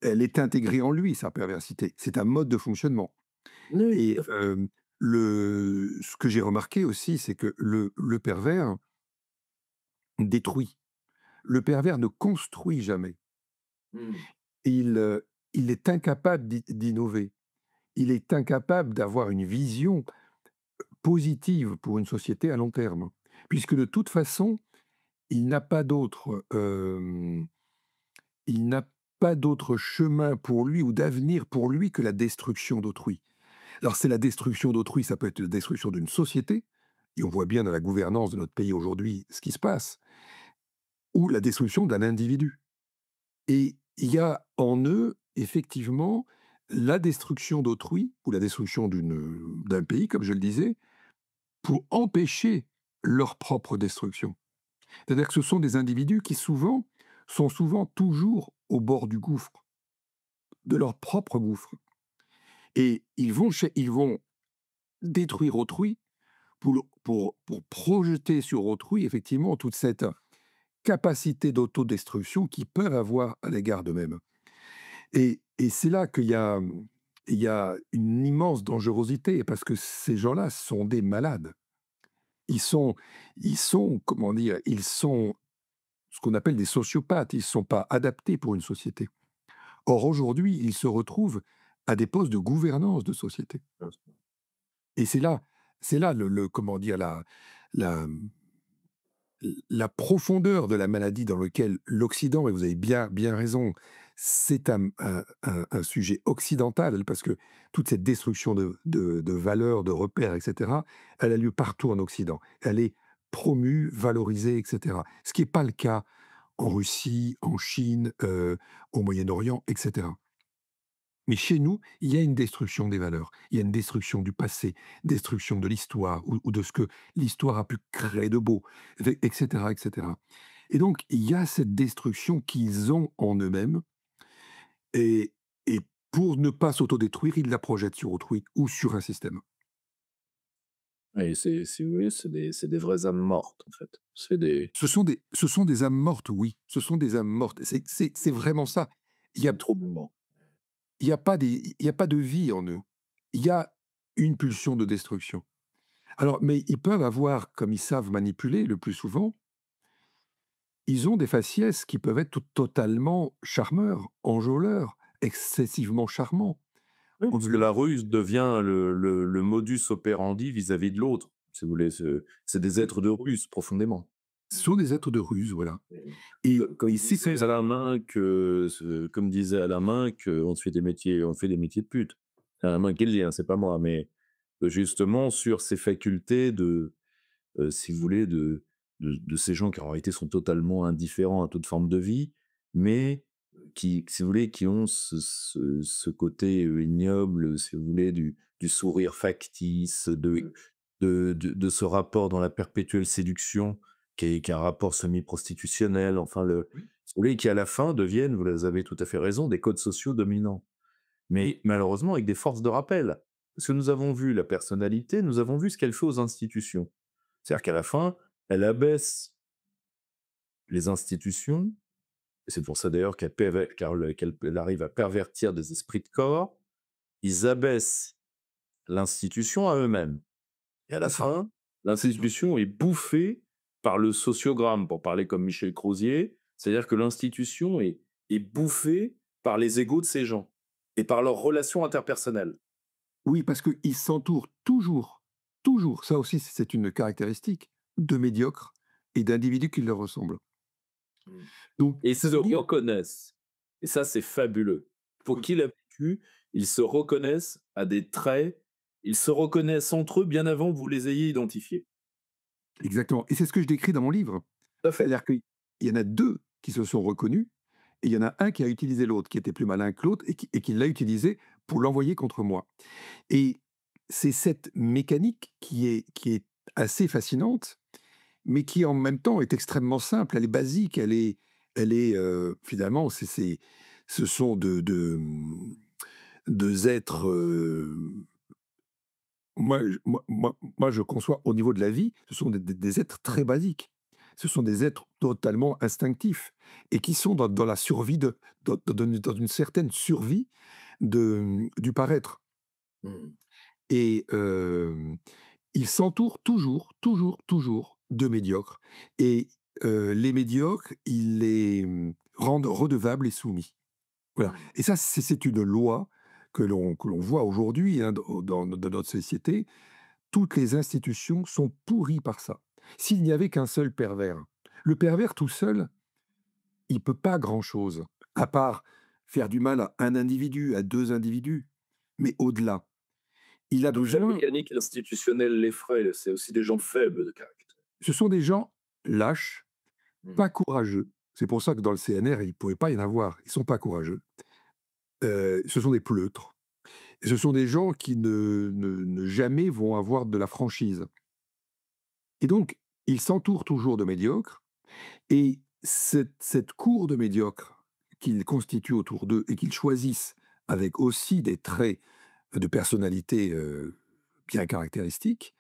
Elle est intégrée en lui, sa perversité. C'est un mode de fonctionnement. Oui, tout Et à fait. ce que j'ai remarqué aussi, c'est que le pervers détruit. le pervers ne construit jamais. Mmh. Il est incapable d'innover. Il est incapable d'avoir une vision positive pour une société à long terme. Puisque de toute façon, il n'a pas d'autre, il n'a pas d'autre chemin pour lui ou d'avenir pour lui que la destruction d'autrui. Alors c'est la destruction d'autrui, ça peut être la destruction d'une société, et on voit bien dans la gouvernance de notre pays aujourd'hui ce qui se passe, ou la destruction d'un individu. Et il y a en eux, effectivement, la destruction d'autrui ou la destruction d'un pays, comme je le disais, pour empêcher leur propre destruction. C'est-à-dire que ce sont des individus qui sont souvent toujours au bord du gouffre, de leur propre gouffre. Et ils vont détruire autrui pour projeter sur autrui, effectivement, toute cette capacité d'autodestruction qu'ils peuvent avoir à l'égard d'eux-mêmes. Et c'est là il y a une immense dangerosité, parce que ces gens-là sont des malades. Ils sont comment dire? Ils sont ce qu'on appelle des sociopathes. Ils ne sont pas adaptés pour une société. Or, aujourd'hui, ils se retrouvent à des postes de gouvernance de société. Et c'est là comment dire? La la profondeur de la maladie dans lequel l'Occident, et vous avez bien raison, c'est un sujet occidental, parce que toute cette destruction de valeurs, de repères, et cetera, elle a lieu partout en Occident. Elle est promue, valorisée, et cetera. Ce qui est pas le cas en Russie, en Chine, au Moyen-Orient, et cetera. Mais chez nous, il y a une destruction des valeurs, il y a une destruction du passé, destruction de l'histoire ou de ce que l'histoire a pu créer de beau, et cetera, et cetera. Et donc, il y a cette destruction qu'ils ont en eux-mêmes, et et pour ne pas s'autodétruire, ils la projettent sur autrui ou sur un système. Et c'est oui, c'est des vraies âmes mortes, en fait. C'est des Ce sont des âmes mortes, oui, ce sont des âmes mortes. C'est vraiment ça. Il y a troublement. il y a pas de vie en eux. Il y a une pulsion de destruction. Alors, mais ils peuvent avoir, comme ils savent manipuler le plus souvent, ils ont des faciès qui peuvent être totalement charmeurs, enjôleurs, excessivement charmants. Oui, On parce que veut la ruse devient le modus operandi vis-à-vis de l'autre, si vous voulez. C'est des êtres de ruse, profondément. Ce sont des êtres de ruse, voilà. Et Et quand il c'est disait Alain que comme disait Alain qu'on se fait des métiers on fait des métiers de pute. C'est Alain qui le dit, hein, c'est pas moi, mais justement sur ces facultés de, si vous voulez, de ces gens qui en réalité sont totalement indifférents à toute forme de vie, mais qui, si vous voulez, qui ont ce côté, ignoble, si vous voulez, du sourire factice, de ce rapport dans la perpétuelle séduction qui est un rapport semi-prostitutionnel, enfin Oui. si vous voulez, qui à la fin deviennent, vous avez tout à fait raison, des codes sociaux dominants. Mais malheureusement avec des forces de rappel. Parce que nous avons vu la personnalité, nous avons vu ce qu'elle fait aux institutions. C'est-à-dire qu'à la fin, elle abaisse les institutions, et c'est pour ça d'ailleurs qu'elle arrive à pervertir des esprits de corps. Ils abaissent l'institution à eux-mêmes. Et à la C'est ça, fin, c'est ça. l'institution est bouffée par le sociogramme, pour parler comme Michel Crozier. C'est-à-dire que l'institution est bouffée par les égos de ces gens et par leurs relations interpersonnelles. Oui, parce qu'ils s'entourent toujours, toujours, ça aussi c'est une caractéristique, de médiocres et d'individus qui leur ressemblent. Mmh. Donc Et ils se c'est-à-dire reconnaissent. Et ça, c'est fabuleux. Pour oui, qui l'a vécu, ils se reconnaissent à des traits, ils se reconnaissent entre eux bien avant que vous les ayez identifiés. exactement, et c'est ce que je décris dans mon livre. Tout à fait. C'est-à-dire qu'il y en a 2 qui se sont reconnus, et il y en a un qui a utilisé l'autre, qui était plus malin que l'autre, et qui l'a utilisé pour l'envoyer contre moi. Et c'est cette mécanique qui est assez fascinante, mais qui en même temps est extrêmement simple, elle est basique, elle est, finalement, ce sont 2 êtres, moi je conçois au niveau de la vie, ce sont des êtres très basiques. Ce sont des êtres totalement instinctifs et qui sont dans la survie dans une certaine survie du paraître, Mmh. et ils s'entourent toujours, toujours, toujours de médiocres, et les médiocres, ils les, rendent redevables et soumis. Voilà, Mmh. et ça, c'est une loi que l'on voit aujourd'hui, hein, dans notre société. Toutes les institutions sont pourries par ça. S'il n'y avait qu'un seul pervers, le pervers tout seul, il peut pas grand-chose, à part faire du mal à un individu, à 2 individus, mais au-delà, il a Donc, la besoin. mécanique institutionnelle l'effraie, c'est aussi des gens faibles de caractère. Ce sont des gens lâches, Mmh. pas courageux. C'est pour ça que dans le CNR, il ne pouvait pas y en avoir. Ils sont pas courageux. Ce sont des pleutres. Et ce sont des gens qui ne jamais vont avoir de la franchise. Et donc, ils s'entourent toujours de médiocres, et cette cour de médiocres qu'ils constituent autour d'eux et qu'ils choisissent avec aussi des traits de personnalité, bien caractéristiques,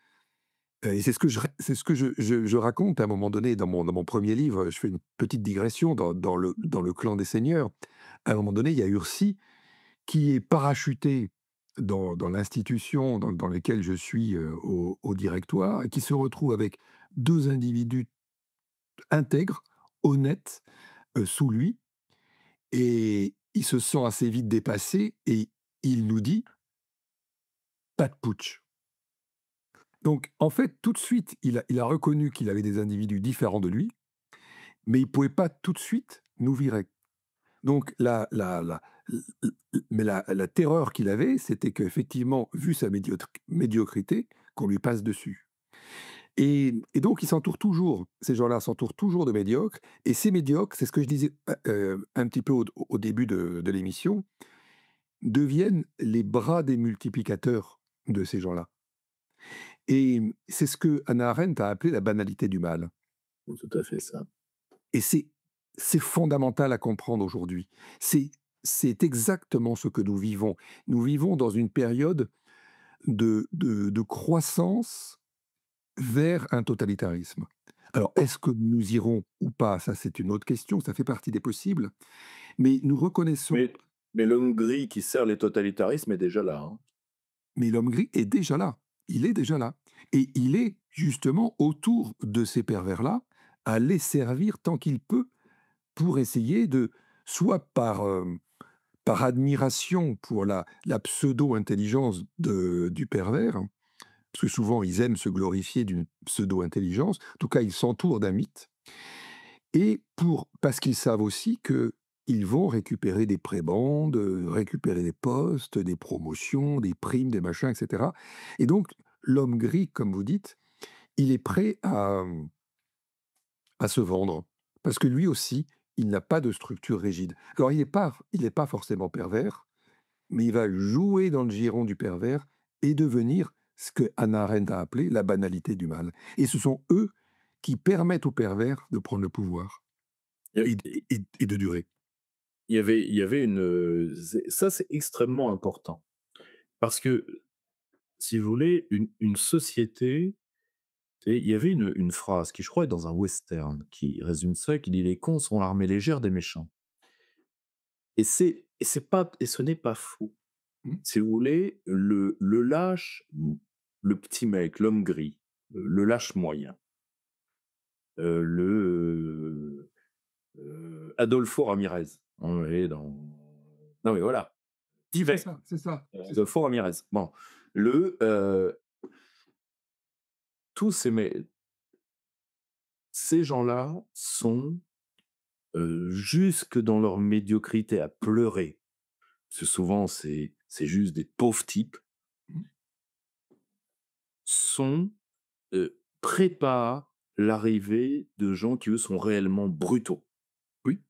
et c'est ce que je raconte à un moment donné dans mon 1er livre. Je fais une petite digression dans le clan des seigneurs. À un moment donné, il y a Ursie qui est parachuté dans l'institution dans laquelle je suis, au directoire, et qui se retrouve avec 2 individus intègres, honnêtes, sous lui, et il se sent assez vite dépassé et il nous dit: «Pas de putsch». Donc en fait, tout de suite, il a reconnu qu'il avait des individus différents de lui, mais il ne pouvait pas tout de suite nous virer. Donc la terreur qu'il avait, c'était qu'effectivement, vu sa médiocrité, qu'on lui passe dessus. Et donc ils s'entourent toujours, ces gens-là s'entourent toujours de médiocres, et ces médiocres, c'est ce que je disais, un petit peu au début de l'émission, deviennent les bras des multiplicateurs de ces gens-là. Et c'est ce que Hannah Arendt a appelé la banalité du mal. Tout à fait ça. Et c'est fondamental à comprendre aujourd'hui. C'est c'est exactement ce que nous vivons. Nous vivons dans une période de croissance vers un totalitarisme. Alors, est-ce que nous irons ou pas? Ça, c'est une autre question, ça fait partie des possibles, mais nous reconnaissons. Mais mais l'homme gris qui sert les totalitarismes est déjà là, hein. Mais l'homme gris est déjà là. Il est déjà là. Et il est justement autour de ces pervers-là, à les servir tant qu'il peut, pour essayer de, soit par admiration pour la pseudo-intelligence du pervers, parce que souvent ils aiment se glorifier d'une pseudo-intelligence, en tout cas ils s'entourent d'un mythe, et parce qu'ils savent aussi qu'ils vont récupérer des prébendes, récupérer des postes, des promotions, des primes, des machins, etc. Et donc l'homme gris, comme vous dites, il est prêt à se vendre, parce que lui aussi, il n'a pas de structure rigide. Alors il est pas forcément pervers, mais il va jouer dans le giron du pervers et devenir ce que Hannah Arendt a appelé la banalité du mal. Et ce sont eux qui permettent au pervers de prendre le pouvoir Il et de durer. il y avait une, ça, c'est extrêmement important parce que, si vous voulez, une société, et il y avait une phrase qui, je crois, est dans un western, qui résume ça, qui dit: «Les cons sont l'armée légère des méchants», et ce n'est pas faux. Mmh, Si vous voulez, le lâche, le petit mec, l'homme gris, le lâche moyen, le, Adolfo Ramirez, on est dans, non mais voilà, c'est divers, ça, c'est ça, c'est ça. Adolfo Ramirez. Bon, le, tous ces gens-là sont, jusque dans leur médiocrité à pleurer, parce que souvent c'est juste des pauvres types, Mmh, sont, préparent l'arrivée de gens qui, eux, sont réellement brutaux. oui,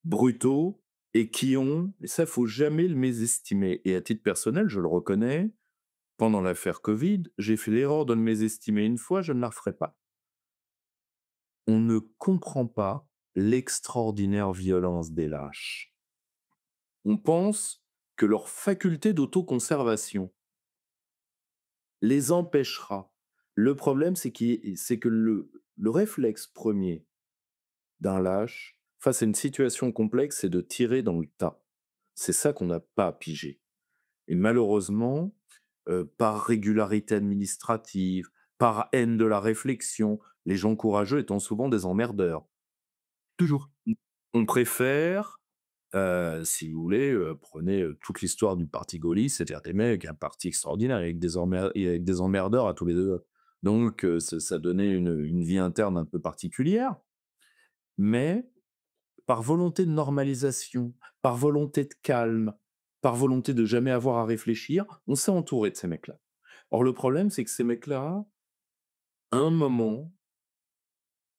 Brutaux, et qui ont, et ça, faut jamais le mésestimer, et à titre personnel, je le reconnais, pendant l'affaire Covid, j'ai fait l'erreur de le mésestimer une fois, je ne la referai pas. On ne comprend pas l'extraordinaire violence des lâches. On pense que leur faculté d'autoconservation les empêchera. Le problème, c'est que le réflexe premier d'un lâche, face à une situation complexe, c'est de tirer dans le tas. C'est ça qu'on n'a pas pigé. Et malheureusement, par régularité administrative, par haine de la réflexion, les gens courageux étant souvent des emmerdeurs. toujours. On préfère, si vous voulez, prenez, toute l'histoire du parti gaulliste, c'est-à-dire des mecs, un parti extraordinaire avec des emmerdeurs à tous les 2. Donc ça donnait une vie interne un peu particulière, mais par volonté de normalisation, par volonté de calme, par volonté de jamais avoir à réfléchir, on s'est entouré de ces mecs-là. Or le problème, c'est que ces mecs-là, à un moment,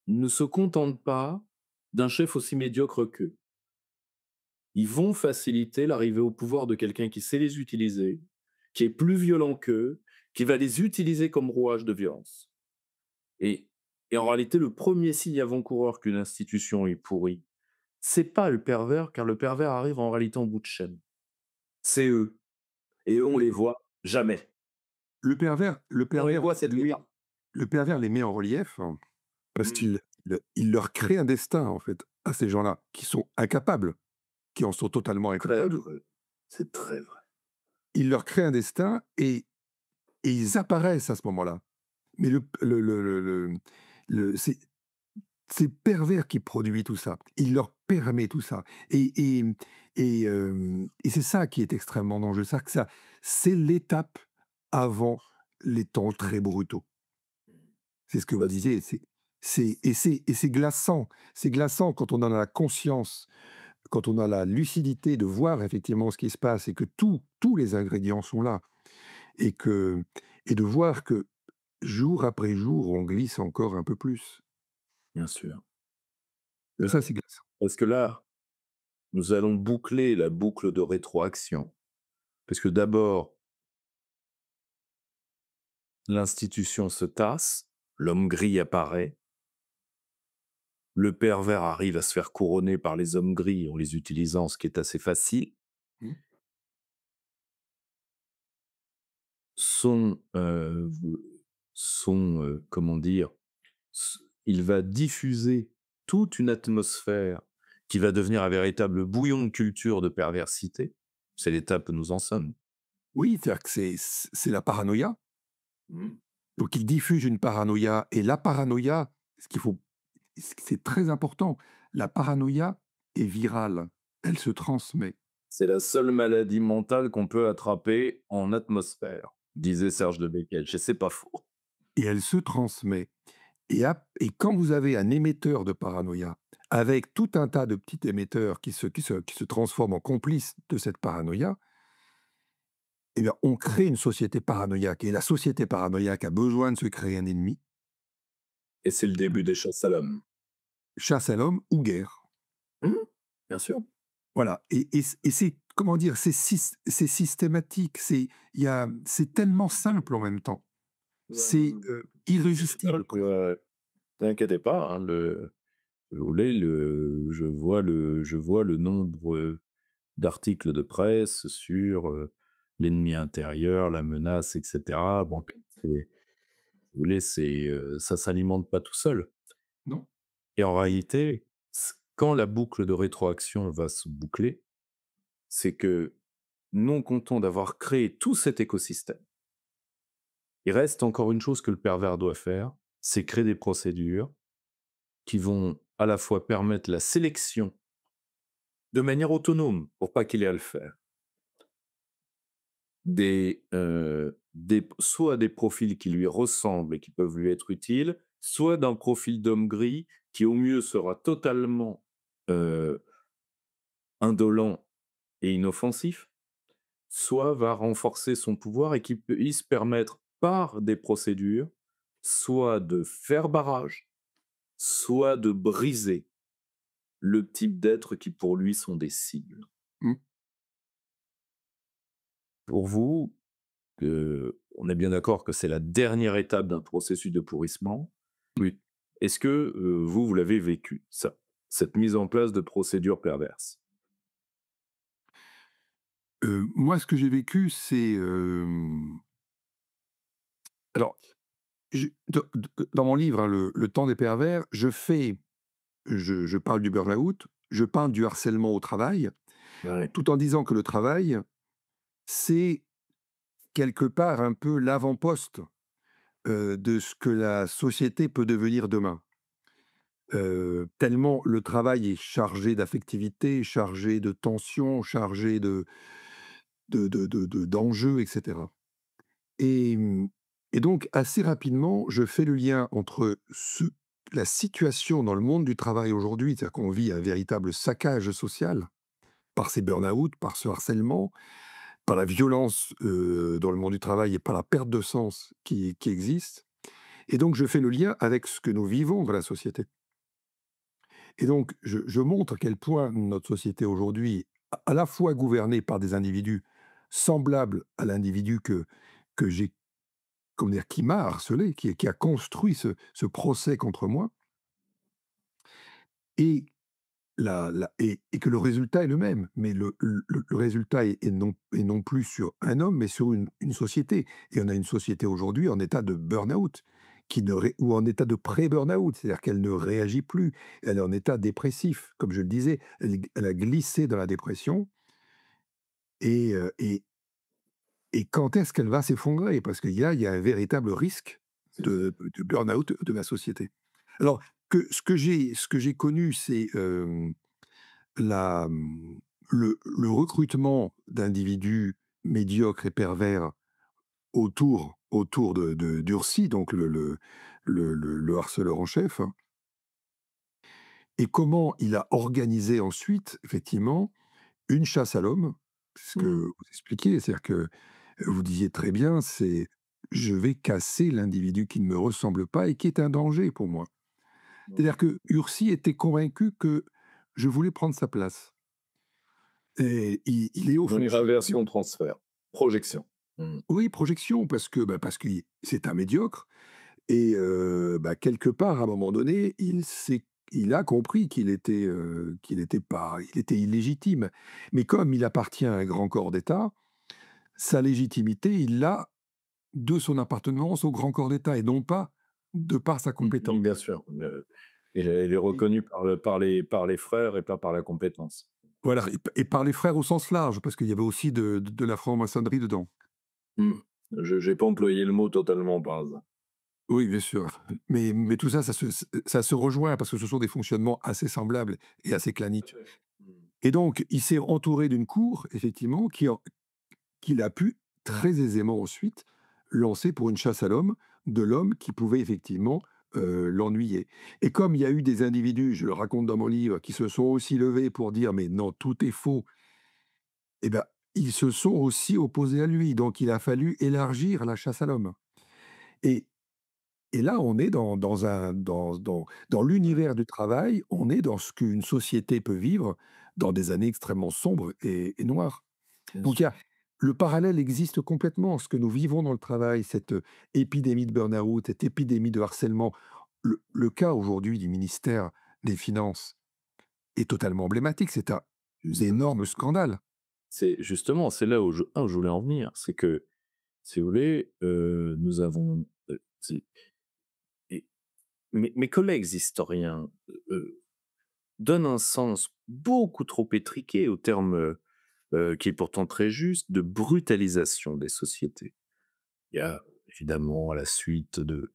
ne se contentent pas d'un chef aussi médiocre qu'eux. Ils vont faciliter l'arrivée au pouvoir de quelqu'un qui sait les utiliser, qui est plus violent qu'eux, qui va les utiliser comme rouage de violence. Et et en réalité, le premier signe avant-coureur qu'une institution est pourrie, c'est pas le pervers, car le pervers arrive en réalité en bout de chaîne. C'est eux. Et eux, on les voit jamais. Le On les pervers voit cette les nuit-là. le pervers les met en relief, hein, parce Mmh. qu'il leur crée un destin, en fait, à ces gens-là, qui sont incapables, qui en sont totalement Très incapables. vrai. C'est très vrai. Il leur crée un destin et ils apparaissent à ce moment-là. Mais le c'est pervers qui produit tout ça. Il leur permet tout ça et c'est ça qui est extrêmement dangereux. C'est l'étape avant les temps très brutaux. C'est ce que vous Parce disiez, c'est glaçant. C'est glaçant quand on en a la conscience, quand on a la lucidité de voir effectivement ce qui se passe et que tous les ingrédients sont là et que et de voir que jour après jour, on glisse encore un peu plus. bien sûr. Ça, c'est glaçant. Parce que là, nous allons boucler la boucle de rétroaction. Parce que d'abord, l'institution se tasse, l'homme gris apparaît, le pervers arrive à se faire couronner par les hommes gris en les utilisant, ce qui est assez facile. Mmh. Son, comment dire? Il va diffuser toute une atmosphère qui va devenir un véritable bouillon de culture de perversité. C'est l'étape où nous en sommes. Oui, c'est-à-dire que c'est la paranoïa. Mmh. Donc il diffuse une paranoïa et la paranoïa, ce qu'il faut c'est très important, la paranoïa est virale, elle se transmet. C'est la seule maladie mentale qu'on peut attraper en atmosphère, disait Serge de Becquerel, et c'est pas faux. Et elle se transmet. Et quand vous avez un émetteur de paranoïa, avec tout un tas de petits émetteurs qui se transforment en complices de cette paranoïa, eh bien, on crée une société paranoïaque. Et la société paranoïaque a besoin de se créer un ennemi, Et c'est le début des chasses à l'homme. chasse à l'homme ou guerre. Mmh, bien sûr. Voilà. Et c'est, comment dire, c'est systématique, c'est tellement simple en même temps. C'est irrésistible. T'inquiétez pas, hein, si vous voulez, je vois le nombre, d'articles de presse sur, l'ennemi intérieur, la menace et cetera. Bon, c'est si vous voulez, ça s'alimente pas tout seul Non. et en réalité, quand la boucle de rétroaction va se boucler, c'est que, non content d'avoir créé tout cet écosystème, il reste encore une chose que le pervers doit faire, c'est créer des procédures qui vont à la fois permettre la sélection de manière autonome, pour pas qu'il ait à le faire, soit des profils qui lui ressemblent et qui peuvent lui être utiles, soit d'un profil d'homme gris qui au mieux sera totalement, heu, indolent et inoffensif, soit va renforcer son pouvoir et qui puisse permettre par des procédures, soit de faire barrage, soit de briser le type d'êtres qui pour lui sont des cibles. Mmh. Pour vous, on est bien d'accord que c'est la dernière étape d'un processus de pourrissement. Oui. Est-ce que, vous, vous l'avez vécu ça, cette mise en place de procédures perverses? Moi, ce que j'ai vécu, c'est, alors, dans mon livre, hein, Le temps des pervers, je parle du burn-out, je parle du harcèlement au travail, Ouais. tout en disant que le travail, c'est quelque part un peu l'avant-poste, de ce que la société peut devenir demain. tellement le travail est chargé d'affectivité, chargé de tension, chargé d'enjeux et cetera. Et et donc assez rapidement, je fais le lien entre la situation dans le monde du travail aujourd'hui, c'est-à-dire qu'on vit un véritable saccage social par ces burn-out, par ce harcèlement, par la violence, dans le monde du travail et par la perte de sens qui existe. Et donc je fais le lien avec ce que nous vivons dans la société. Et donc je montre à quel point notre société aujourd'hui, à la fois gouvernée par des individus semblables à l'individu que j'ai, comment dire? Qui m'a harcelé, qui a construit ce procès contre moi, et et que le résultat est le même. Mais le résultat est non plus sur un homme, mais sur une société. Et on a une société aujourd'hui en état de burn-out, ou en état de pré-burn-out, c'est-à-dire qu'elle ne réagit plus. Elle est en état dépressif. Comme je le disais, elle a glissé dans la dépression, et quand est-ce qu'elle va s'effondrer? Parce qu'il y a un véritable risque C'est ça. de burn-out de la société. Alors ce que j'ai connu, c'est, la, mmh, le recrutement d'individus médiocres et pervers autour d'Ursi, donc le harceleur en chef, hein, et comment il a organisé ensuite, effectivement, une chasse à l'homme. Ce que Mmh. vous expliquiez, c'est-à-dire que vous disiez très bien, c'est: «Je vais casser l'individu qui ne me ressemble pas et qui est un danger pour moi». Mmh. C'est-à-dire que Ursi était convaincu que je voulais prendre sa place, et il est au Une fond. inversion transfert, projection. Mmh. Oui, projection, parce que c'est un médiocre, et quelque part, à un moment donné, il a compris qu'il était illégitime. Mais comme il appartient à un grand corps d'État, sa légitimité, il l'a de son appartenance au grand corps d'État et non pas de par sa Mmh, bien compétence. sûr, il est Et reconnu par les frères et pas par la compétence. voilà, et par les frères au sens large, parce qu'il y avait aussi de la franc-maçonnerie dedans. Mmh. Je j'ai pas employé le mot totalement par hasard. Oui, bien sûr. Mais tout ça, ça se rejoint parce que ce sont des fonctionnements assez semblables et assez Tout à claniques. fait. Mmh. Et donc, il s'est entouré d'une cour, effectivement, qu'il a pu très aisément ensuite lancer pour une chasse à l'homme, de l'homme qui pouvait effectivement l'ennuyer. Et comme il y a eu des individus, je le raconte dans mon livre, qui se sont aussi levés pour dire: «Mais non, tout est faux», eh ben, ils se sont aussi opposés à lui. Donc il a fallu élargir la chasse à l'homme. Et Et là, on est dans l'univers du travail, on est dans ce qu'une société peut vivre dans des années extrêmement sombres et noires. Bien Donc sûr. le parallèle existe complètement. Ce que nous vivons dans le travail, cette épidémie de burn-out, cette épidémie de harcèlement, le cas aujourd'hui du ministère des Finances est totalement emblématique. C'est un Justement. énorme scandale. C'est là où je voulais en venir. C'est que, si vous voulez, nous avons, c'est et mes collègues historiens, heu, donnent un sens beaucoup trop étriqué au terme, qui est pourtant très juste, de brutalisation des sociétés. Il y a évidemment, à la suite de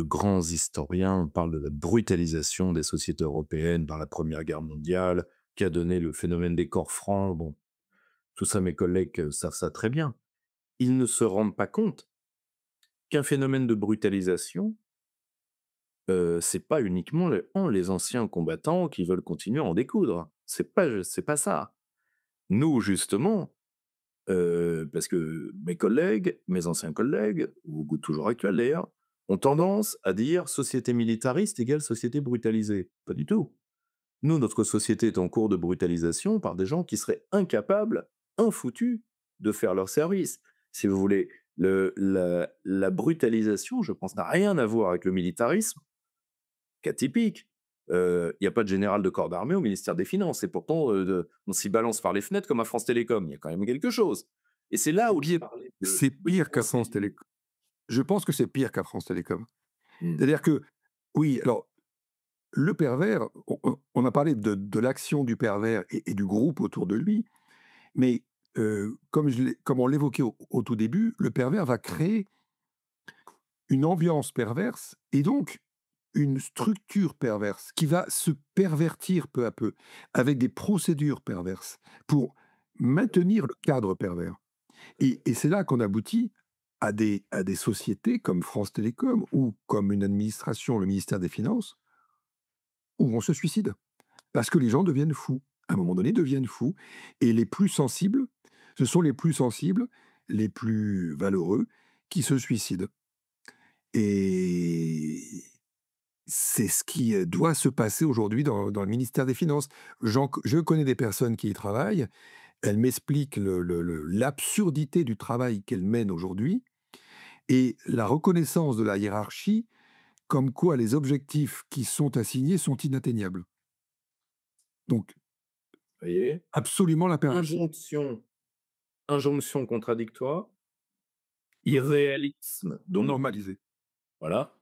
grands historiens, on parle de la brutalisation des sociétés européennes par la Première Guerre mondiale, qui a donné le phénomène des corps francs. Bon, tout ça, mes collègues, savent ça très bien. Ils ne se rendent pas compte qu'un phénomène de brutalisation, c'est pas uniquement les anciens combattants qui veulent continuer à en découdre. C'est pas ça. Nous, justement, parce que mes anciens collègues, ou toujours actuels d'ailleurs, ont tendance à dire: «Société militariste égale société brutalisée». Pas du tout. Nous, notre société est en cours de brutalisation par des gens qui seraient incapables, infoutus, de faire leur service. Si vous voulez, la brutalisation, je pense, n'a rien à voir avec le militarisme, cas typique. Il y a pas de général de corps d'armée au ministère des Finances et pourtant, on s'y balance par les fenêtres comme à France Télécom. Il y a quand même quelque chose, et c'est là C'est où je pire, parlais c'est de pire qu'à France procédure. Télécom. Je pense que c'est pire qu'à France Télécom. Mmh. C'est-à-dire que, oui, alors, le pervers, on a parlé de l'action du pervers et du groupe autour de lui, mais comme on l'évoquait au tout début, le pervers va créer une ambiance perverse, et donc une structure perverse qui va se pervertir peu à peu, avec des procédures perverses, pour maintenir le cadre pervers. Et c'est là qu'on aboutit à des sociétés comme France Télécom ou comme une administration, le ministère des Finances, où on se suicide. Parce que les gens deviennent fous. À un moment donné, deviennent fous. Et les plus sensibles, ce sont les plus sensibles, les plus valeureux, qui se suicident. Et c'est ce qui doit se passer aujourd'hui dans le ministère des Finances. Je connais des personnes qui y travaillent. Elles m'expliquent l'absurdité du travail qu'elles mènent aujourd'hui et la reconnaissance de la hiérarchie, comme quoi les objectifs qui sont assignés sont inatteignables. Donc, Vous voyez? absolument Injonction injonction contradictoire, irréalisme, donc normalisé. voilà.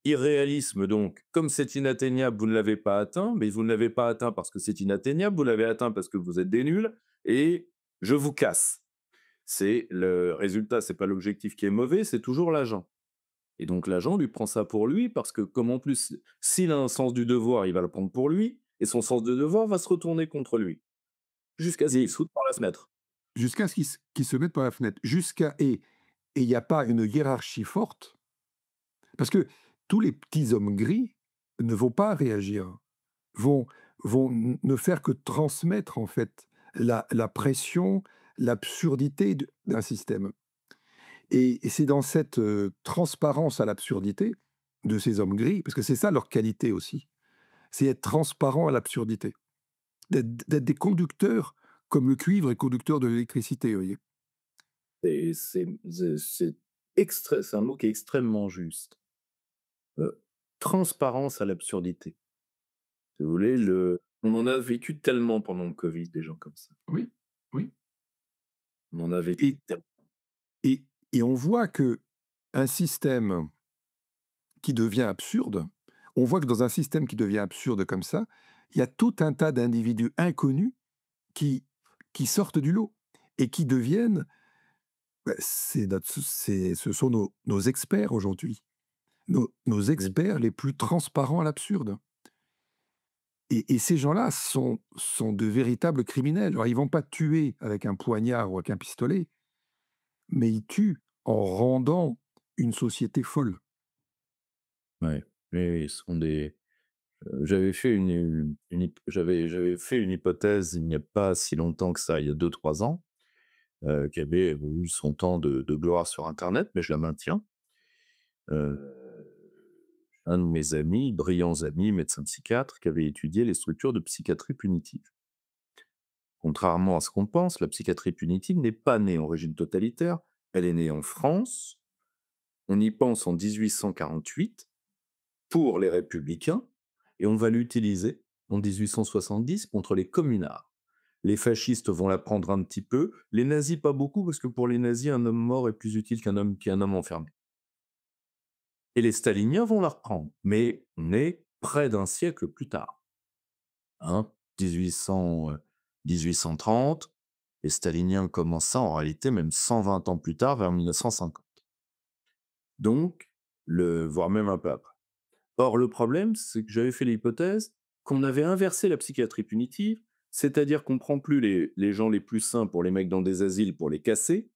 Irréalisme donc, comme c'est inatteignable, vous ne l'avez pas atteint, mais vous ne l'avez pas atteint parce que c'est inatteignable, vous l'avez atteint parce que vous êtes des nuls et je vous casse. C'est le résultat, c'est pas l'objectif qui est mauvais, c'est toujours l'agent. Et donc l'agent lui prend ça pour lui parce que comme en plus, s'il a un sens du devoir, il va le prendre pour lui et son sens de devoir va se retourner contre lui, jusqu'à ce qu'il Et saute par la fenêtre. jusqu'à ce qu'ils se mettent par la fenêtre. Et il n'y a pas une hiérarchie forte, parce que tous les petits hommes gris ne vont pas réagir, vont ne faire que transmettre, en fait, la pression, l'absurdité d'un système. Et c'est dans cette, transparence à l'absurdité de ces hommes gris, parce que c'est ça leur qualité aussi, c'est être transparent à l'absurdité, d'être des conducteurs comme le cuivre est conducteur de l'électricité, vous voyez? C'est un mot qui est extrêmement juste. Transparence à l'absurdité. Si vous voulez, on en a vécu tellement pendant le Covid, des gens comme ça. Oui, oui. On en a vécu Et tellement. et et on voit que un système qui devient absurde, on voit que dans un système qui devient absurde comme ça, il y a tout un tas d'individus inconnus qui sortent du lot et qui deviennent, bah, ce sont nos experts aujourd'hui, nos Mmh. experts les plus transparents à l'absurde. Et ces gens-là sont de véritables criminels. Alors ils vont pas tuer avec un poignard ou avec un pistolet, mais ils tuent en rendant une société folle. Ouais. Oui, oui, ce sont des j'avais fait une hypothèse il n'y a pas si longtemps que ça, il y a 2 3 ans, qui avait eu son temps de gloire sur internet, mais je la maintiens. Heu, un de mes amis, brillants amis, médecin psychiatre, qui avait étudié les structures de psychiatrie punitive. Contrairement à ce qu'on pense, la psychiatrie punitive n'est pas née en régime totalitaire, elle est née en France, on y pense en 1848 pour les républicains et on va l'utiliser en 1870 contre les communards. Les fascistes vont la prendre un petit peu, les nazis pas beaucoup parce que pour les nazis, un homme mort est plus utile qu'un homme enfermé. Et les staliniens vont la reprendre, mais on est près d'un siècle plus tard, hein, 1800, 1830. Les staliniens commencent ça en réalité même 120 ans plus tard, vers 1950. Donc, voire même un peu après. Or, le problème, c'est que j'avais fait l'hypothèse qu'on avait inversé la psychiatrie punitive, c'est-à-dire qu'on prend plus les gens les plus sains pour les mecs dans des asiles pour les casser,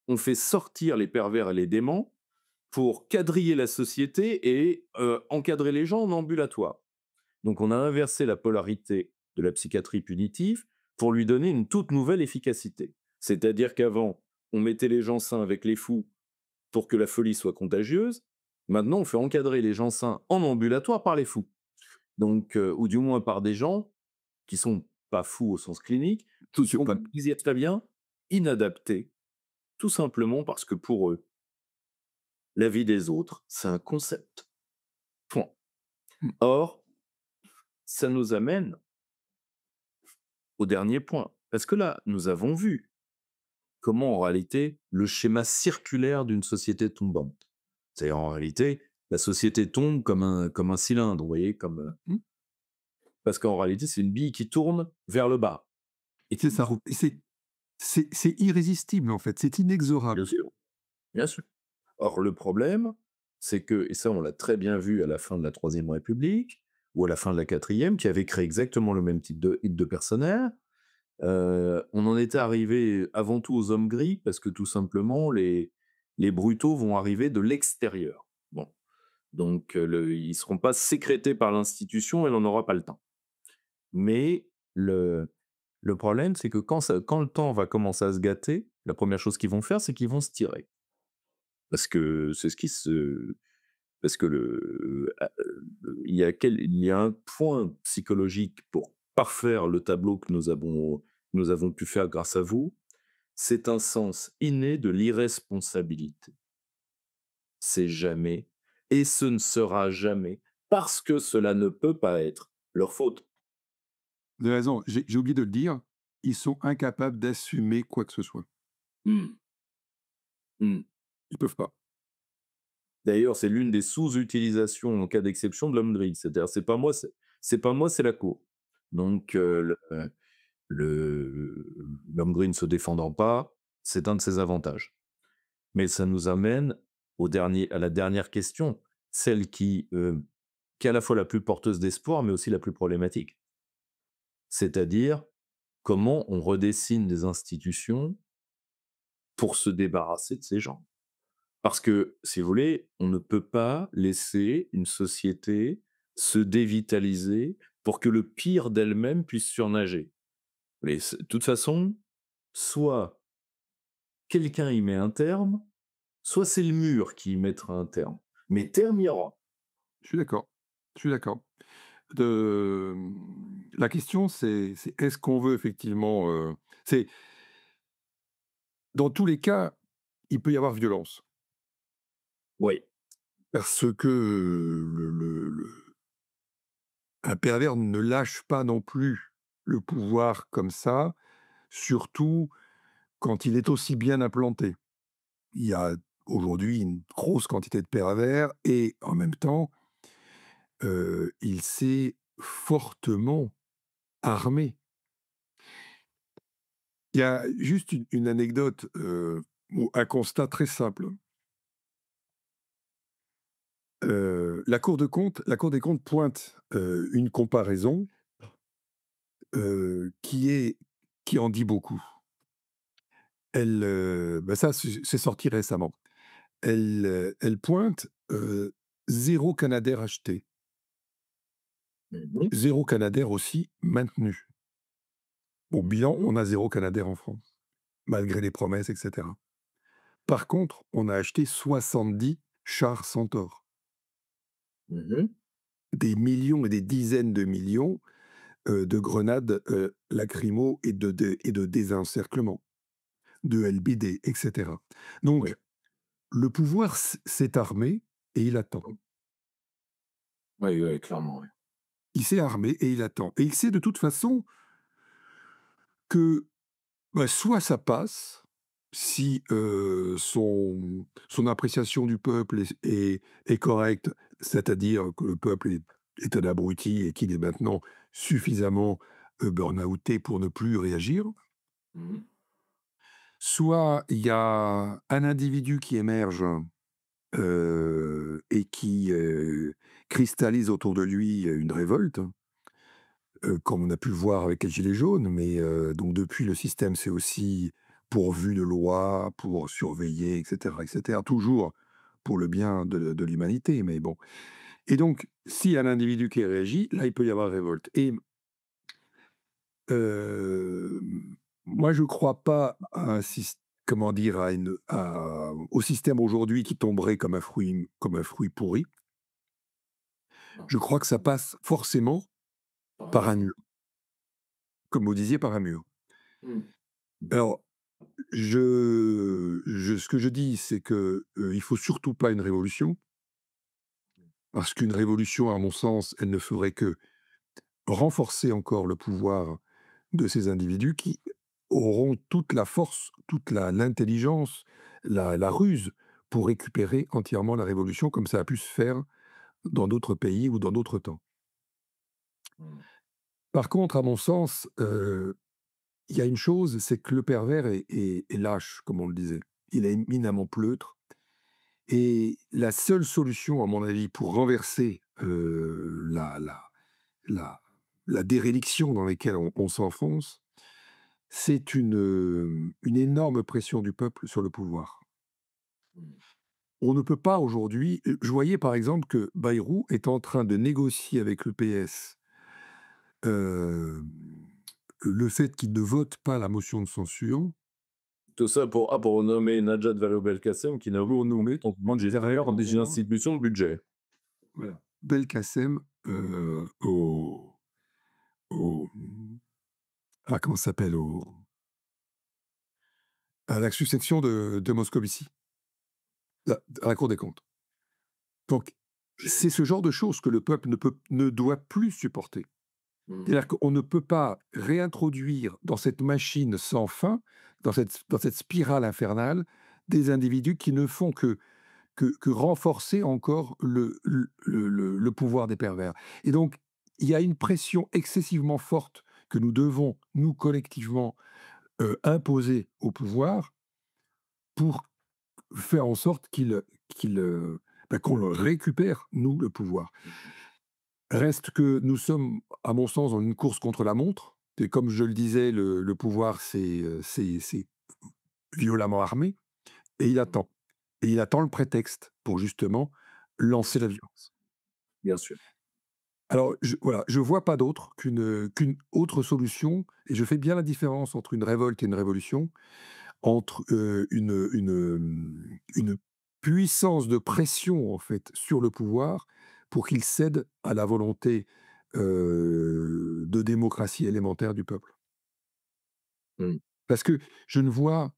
on fait sortir les pervers et les déments pour quadriller la société et encadrer les gens en ambulatoire. Donc on a inversé la polarité de la psychiatrie punitive pour lui donner une toute nouvelle efficacité. C'est-à-dire qu'avant, on mettait les gens sains avec les fous pour que la folie soit contagieuse. Maintenant, on fait encadrer les gens sains en ambulatoire par les fous. Donc, ou du moins par des gens qui sont pas fous au sens clinique, qui sont, Sociopathe. comme vous disiez très bien, inadaptés, tout simplement parce que pour eux, la vie des autres, c'est un concept. Point. Mmh. Or, ça nous amène au dernier point. Parce que là, nous avons vu comment, en réalité, le schéma circulaire d'une société tombante. C'est-à-dire, en réalité, la société tombe comme un cylindre, vous voyez, Mmh. parce qu'en réalité, c'est une bille qui tourne vers le bas et C'est qui ça. trouve. Et c'est irrésistible, en fait, c'est Bien inexorable. sûr, bien sûr. Or, le problème, c'est que, et ça on l'a très bien vu à la fin de la Troisième République ou à la fin de la Quatrième, qui avait créé exactement le même type de personnel. On en était arrivé avant tout aux hommes gris parce que tout simplement les brutaux vont arriver de l'extérieur. Bon, donc ils seront pas sécrétés par l'institution et on n'aura pas le temps. Mais le problème, c'est que quand le temps va commencer à se gâter, la première chose qu'ils vont faire, c'est qu'ils vont se tirer. Parce que c'est ce qui se parce que il y a un point psychologique pour parfaire le tableau que nous avons pu faire grâce à vous, c'est un sens inné de l'irresponsabilité. C'est jamais et ce ne sera jamais, parce que cela ne peut pas être leur faute. Vous avez raison, j'ai oublié de le dire, ils sont incapables d'assumer quoi que ce soit. Mmh. Mmh. Ils peuvent pas. D'ailleurs, c'est l'une des sous-utilisations en cas d'exception de l'homme gris. C'est-à-dire, c'est pas moi, c'est la cour. Donc le l'homme gris ne se défendant pas, c'est un de ses avantages. Mais ça nous amène à la dernière question, celle qui est à la fois la plus porteuse d'espoir, mais aussi la plus problématique. C'est-à-dire, comment on redessine des institutions pour se débarrasser de ces gens? Parce que, si vous voulez, on ne peut pas laisser une société se dévitaliser pour que le pire d'elle-même puisse surnager. Mais de toute façon, soit quelqu'un y met un terme, soit c'est le mur qui y mettra un terme. Mais terme, il y aura. Je suis d'accord, je suis d'accord. De La question c'est est-ce qu'on veut effectivement, c'est dans tous les cas, il peut y avoir violence Oui. parce que un pervers ne lâche pas non plus le pouvoir comme ça, surtout quand il est aussi bien implanté. Il y a aujourd'hui une grosse quantité de pervers et en même temps, il s'est fortement armé. Il y a juste une anecdote, ou un constat très simple. La Cour des comptes pointe, une comparaison, qui est qui en dit beaucoup. Ça c'est sorti récemment. Elle pointe, 0 Canadair acheté, Mmh. 0 Canadair aussi maintenu. Au bilan, Mmh. on a 0 Canadair en France, malgré les promesses et cetera. Par contre, on a acheté 70 chars Centaure, Mmh. des millions et des dizaines de millions, de grenades, lacrymo et de désencerclement, de LBD et cetera. Oui. Donc le pouvoir s'est armé et il attend. Oui, oui, clairement, oui. Il s'est armé et il attend et il sait de toute façon que, bah, soit ça passe, si, son appréciation du peuple est correcte, c'est-à-dire que le peuple est un abruti et qu'il est maintenant suffisamment, burn-outé pour ne plus réagir. Mmh. Soit il y a un individu qui émerge, et qui, cristallise autour de lui une révolte, comme on a pu le voir avec les gilets jaunes, mais donc depuis le système s'est aussi pourvu de lois pour surveiller et cetera, toujours pour le bien de l'humanité, mais bon et donc s'il y a un individu qui réagit, là, il peut y avoir révolte et moi, je crois pas à un sys comment dire? Au système aujourd'hui qui tomberait comme un fruit pourri. Non. Je crois que ça passe forcément par un mur, comme vous disiez, par un mur. Mmh. Alors, ce que je dis, c'est que, il faut surtout pas une révolution, parce qu'une révolution, à mon sens, elle ne ferait que renforcer encore le pouvoir de ces individus qui auront toute la force, toute l'intelligence, la ruse pour récupérer entièrement la révolution comme ça a pu se faire dans d'autres pays ou dans d'autres temps. Mmh. Par contre, à mon sens, il y a une chose, c'est que le pervers est lâche, comme on le disait. Il est éminemment pleutre Et la seule solution, à mon avis, pour renverser, la la déréliction dans laquelle on s'enfonce, c'est une énorme pression du peuple sur le pouvoir. Mmh. On ne peut pas aujourd'hui, je voyais par exemple que Bayrou est en train de négocier avec le PS, hem, le fait qu'il ne vote pas la motion de censure. Tout ça pour nommer Najat Vallaud-Belkacem qui n'a Pour nommer on demande généralement des institutions de budget. voilà, Belkacem, au comment ça s'appelle? À la succession de Moscovici, à la Cour des comptes. Donc c'est ce genre de choses que le peuple ne doit plus supporter. Mmh. C'est-à-dire qu'on ne peut pas réintroduire dans cette machine sans fin, dans cette spirale infernale, des individus qui ne font que renforcer encore le pouvoir des pervers. Et donc, il y a une pression excessivement forte que nous devons, nous, collectivement, imposer au pouvoir pour faire en sorte qu'on le récupère, nous, le pouvoir. Reste que nous sommes, à mon sens, dans une course contre la montre. Et comme je le disais, le pouvoir, c'est violemment armé et il attend. Et il attend le prétexte pour justement lancer la violence. Bien sûr. Alors voilà, je vois pas d'autre qu'une autre solution et je fais bien la différence entre une révolte et une révolution, entre, une puissance de pression, en fait, sur le pouvoir pour qu'il cède à la volonté, de démocratie élémentaire du peuple. Mmh. Parce que je ne vois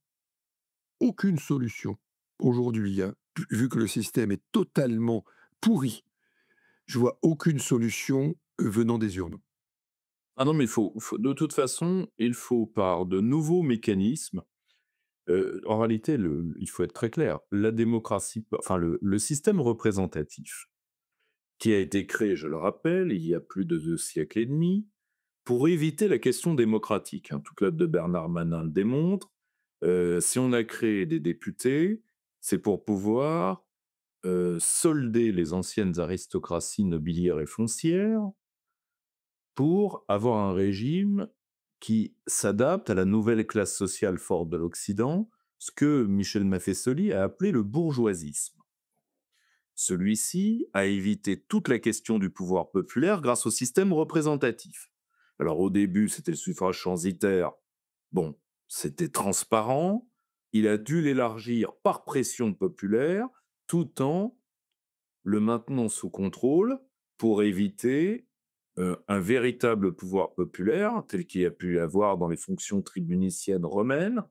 aucune solution aujourd'hui, hein, vu que le système est totalement pourri, je vois aucune solution, venant des urnes. Ah non, mais il faut de toute façon, il faut par de nouveaux mécanismes, en réalité, il faut être très clair, la démocratie, enfin le système représentatif qui a été créé, je le rappelle, il y a plus de 2 siècles et demi, pour éviter la question démocratique, hein. Toute l'œuvre de Bernard Manin le démontre. Si on a créé des députés, c'est pour pouvoir, solder les anciennes aristocraties nobiliaires et foncières, pour avoir un régime qui s'adapte à la nouvelle classe sociale forte de l'Occident, ce que Michel Maffesoli a appelé le bourgeoisisme. Celui-ci a évité toute la question du pouvoir populaire grâce au système représentatif. Alors au début, c'était le suffrage censitaire. Bon, c'était transparent. Il a dû l'élargir par pression populaire, tout en le maintenant sous contrôle pour éviter un véritable pouvoir populaire, tel qu'il y a pu y avoir dans les fonctions tribuniciennes romaines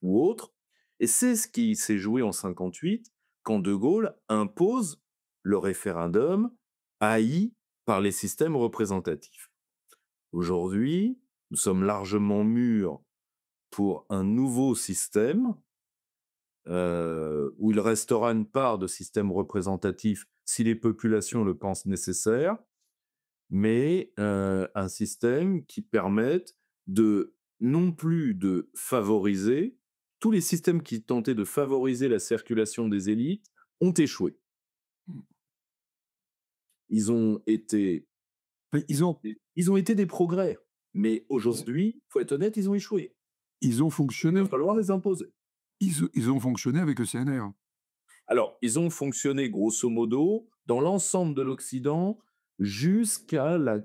ou autres. Et c'est ce qui s'est joué en 58 quand De Gaulle impose le référendum haï par les systèmes représentatifs. Aujourd'hui, nous sommes largement mûrs pour un nouveau système où il restera une part de système représentatif si les populations le pensent nécessaire, mais un système qui permette de non plus de favoriser tous les systèmes qui tentaient de favoriser la circulation des élites ont échoué. Mmh. Ils ont été Enfin, ils ont été des progrès, mais ils aujourd'hui, faut être honnête, ils ont échoué. ils ont Il fonctionné va falloir les imposer. ils ont fonctionné avec le CNR. Alors, ils ont fonctionné grosso modo dans l'ensemble de l'Occident jusqu'à la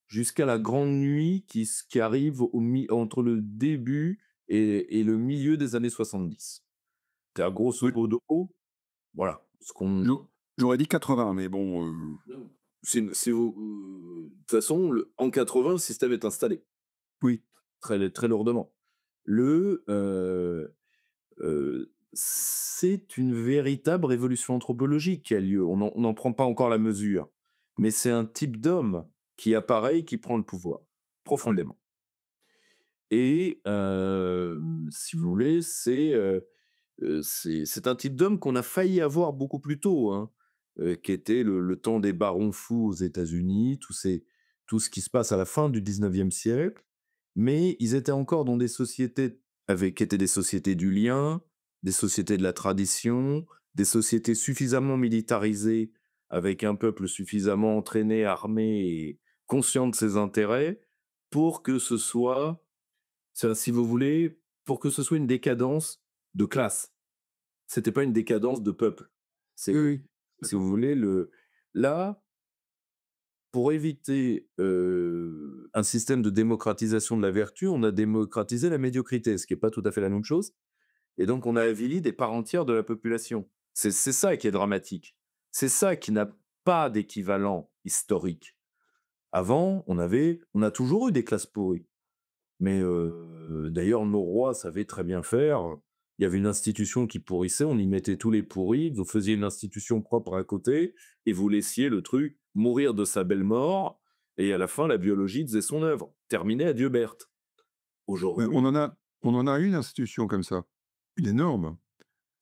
jusqu'à la grande nuit qui arrive entre le début et le milieu des années 70. C'est-à-dire grosso Oui, modo, voilà, ce qu'on j'aurais dit 80, mais bon, c'est de toute façon, en 80, le système est installé, oui. très très lourdement. Le, c'est une véritable révolution anthropologique qui a lieu. On n'en prend pas encore la mesure, mais c'est un type d'homme qui apparaît et qui prend le pouvoir, profondément. Et si vous voulez, c'est un type d'homme qu'on a failli avoir beaucoup plus tôt, hein, qui était le temps des barons fous aux États-Unis, tout ce qui se passe à la fin du 19e siècle. Mais ils étaient encore dans des sociétés qui étaient des sociétés du lien, des sociétés de la tradition, des sociétés suffisamment militarisées, avec un peuple suffisamment entraîné, armé et conscient de ses intérêts, pour que ce soit, si vous voulez, pour que ce soit une décadence de classe. C'était pas une décadence de peuple. Oui, C'est, oui, si vous d'accord. voulez, là, pour éviter, un système de démocratisation de la vertu, on a démocratisé la médiocrité, ce qui est pas tout à fait la même chose, et donc on a avili des parts entières de la population. C'est ça qui est dramatique. C'est ça qui n'a pas d'équivalent historique. Avant, on a toujours eu des classes pourries. Mais d'ailleurs, nos rois savaient très bien faire. Il y avait une institution qui pourrissait, on y mettait tous les pourris, vous faisiez une institution propre à côté et vous laissiez le truc mourir de sa belle mort et à la fin, la biologie faisait son œuvre. Terminé, adieu Berthe. Ouais, Aujourd'hui, on en a une institution comme ça, une énorme,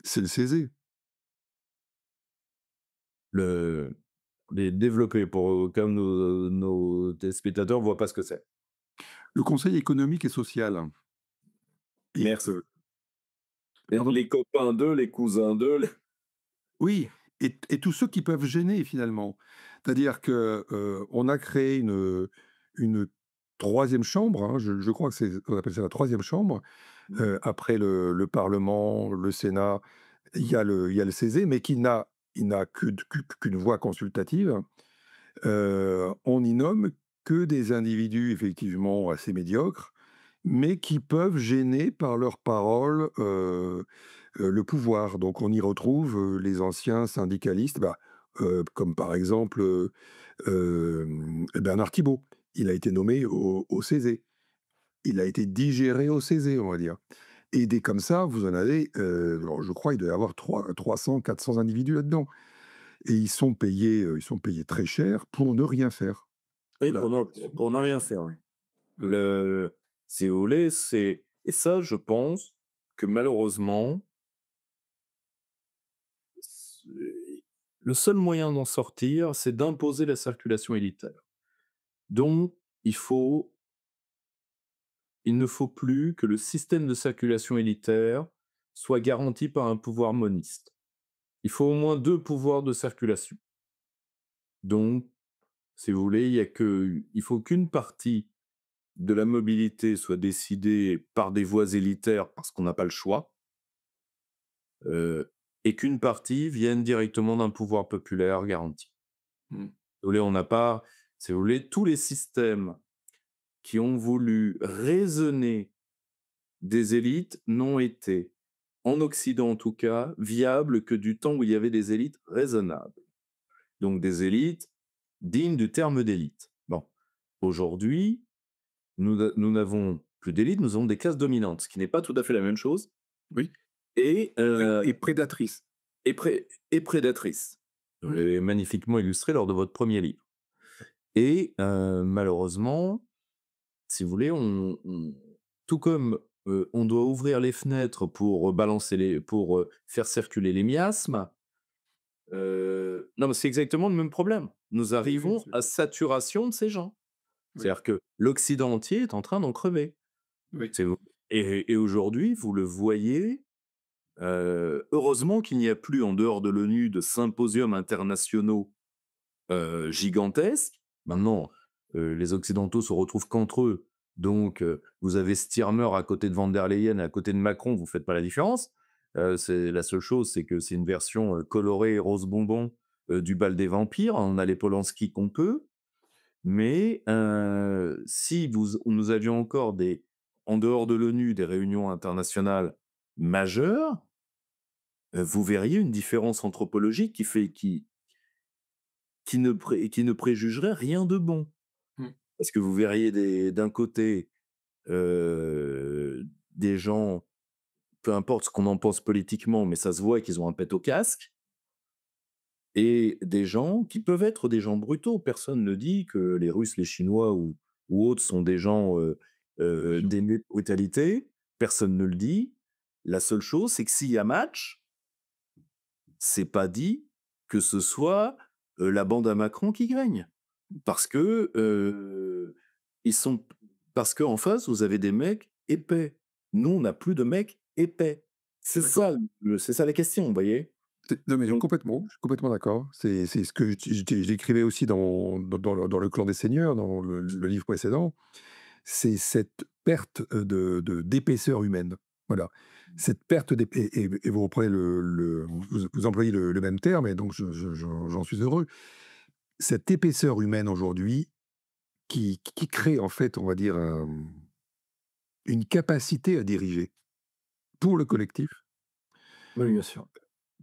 c'est le CESE. le les développer pour, comme nos téléspectateurs voient pas ce que c'est. Le Conseil économique et social. Et Merci. pardon? Les copains d'eux, les cousins d'eux, les Oui, et tous ceux qui peuvent gêner finalement. C'est-à-dire que, on a créé une 3e chambre, hein, je crois que c'est on appelle ça la 3e chambre, après le parlement, le Sénat, il y a le CESE, mais il n'a qu'une voix consultative. On y nomme que des individus effectivement assez médiocres, mais qui peuvent gêner par leurs paroles, le pouvoir. Donc on y retrouve, les anciens syndicalistes, bah, comme par exemple, Bernard Thibault. Il a été nommé au CESE. Il a été digéré au CESE, on va dire. Et des comme ça, vous en avez, alors je crois il doit y avoir 300-400 individus là-dedans. Et ils sont payés très cher pour ne rien faire. oui, Voilà. pour ne rien faire, oui. Ouais. Si vous voulez, c'est et ça, je pense que malheureusement, c'est le seul moyen d'en sortir, c'est d'imposer la circulation élitaire. Donc il faut il ne faut plus que le système de circulation élitaire soit garanti par un pouvoir moniste. Il faut au moins 2 pouvoirs de circulation. Donc, si vous voulez, il faut qu'une partie de la mobilité soit décidée par des voies élitaires parce qu'on n'a pas le choix. Et qu'une partie vienne directement d'un pouvoir populaire garanti. Mmh. Si vous voulez, on n'a pas si vous voulez, tous les systèmes qui ont voulu raisonner des élites n'ont été, en Occident en tout cas, viables que du temps où il y avait des élites raisonnables. Donc des élites dignes du terme d'élite. Bon, aujourd'hui, nous n'avons plus d'élite, nous avons des classes dominantes, ce qui n'est pas tout à fait la même chose Oui, et et prédatrice. et prédatrice. Vous Mmh. l'avez magnifiquement illustré lors de votre premier livre. Et malheureusement, si vous voulez, tout comme, on doit ouvrir les fenêtres pour balancer pour, faire circuler les miasmes, non, mais c'est exactement le même problème. Nous Oui, oui, arrivons absolument. à saturation de ces gens. Oui, C'est-à-dire que l'Occident entier est en train d'en crever. oui. C'est et aujourd'hui, vous le voyez, heureusement qu'il n'y a plus en dehors de l'ONU de symposiums internationaux gigantesques. Maintenant, les Occidentaux se retrouvent qu'entre eux. Donc, vous avez Stiermer à côté de Van der Leyen, à côté de Macron, vous ne faites pas la différence. C'est la seule chose, c'est que c'est une version colorée rose bonbon du bal des vampires. On a les Polanski qu'on peut, mais si nous avions encore en dehors de l'ONU, des réunions internationales majeures, vous verriez une différence anthropologique qui ne préjugerait rien de bon. Mmh. Parce que vous verriez d'un côté, des gens, peu importe ce qu'on en pense politiquement, mais ça se voit qu'ils ont un pet au casque et des gens qui peuvent être des gens brutaux. Personne ne dit que les Russes, les Chinois ou autres sont des gens, Bien sûr. dénués de brutalité. Personne ne le dit. La seule chose, c'est que s'il y a match, c'est pas dit que ce soit, la bande à Macron qui gagne. Parce que, ils sont parce qu'en face, vous avez des mecs épais. Nous, on n'a plus de mecs épais. D'accord. C'est ça la question, vous voyez? Non, mais Donc complètement, je suis complètement d'accord. C'est ce que j'écrivais aussi dans le Clan des seigneurs, dans le livre précédent. C'est cette perte, d'épaisseur humaine. Voilà. Cette perte et vous reprenez vous employez le même terme et donc j'en suis heureux. Cette épaisseur humaine aujourd'hui qui crée en fait, on va dire, une capacité à diriger pour le collectif, oui, bien sûr.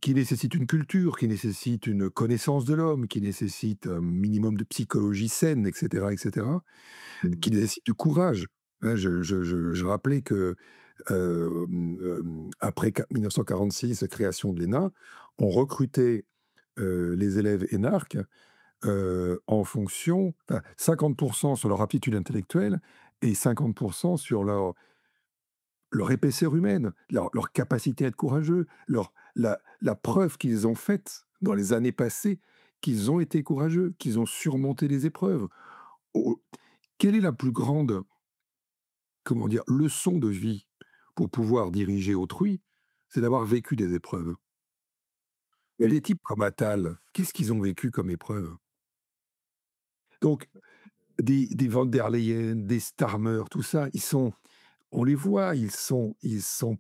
qui nécessite une culture, qui nécessite une connaissance de l'homme, qui nécessite un minimum de psychologie saine et cetera, Mmh. qui nécessite du courage. Hein, je rappelais que, après 1946, la création de l'ENA, on recrutait, les élèves énarques, en fonction, enfin 50 sur leur aptitude intellectuelle et 50 sur leur épaisseur humaine, leur capacité à être courageux, la preuve qu'ils ont faite dans les années passées qu'ils ont été courageux, qu'ils ont surmonté les épreuves. Au Quelle est la plus grande, comment dire, leçon de vie pour pouvoir diriger autrui? C'est d'avoir vécu des épreuves. Et Oui. des types comme Attal, qu'est-ce qu'ils ont vécu comme épreuve? Donc des von der Leyen, des Starmer, tout ça, on les voit, ils sont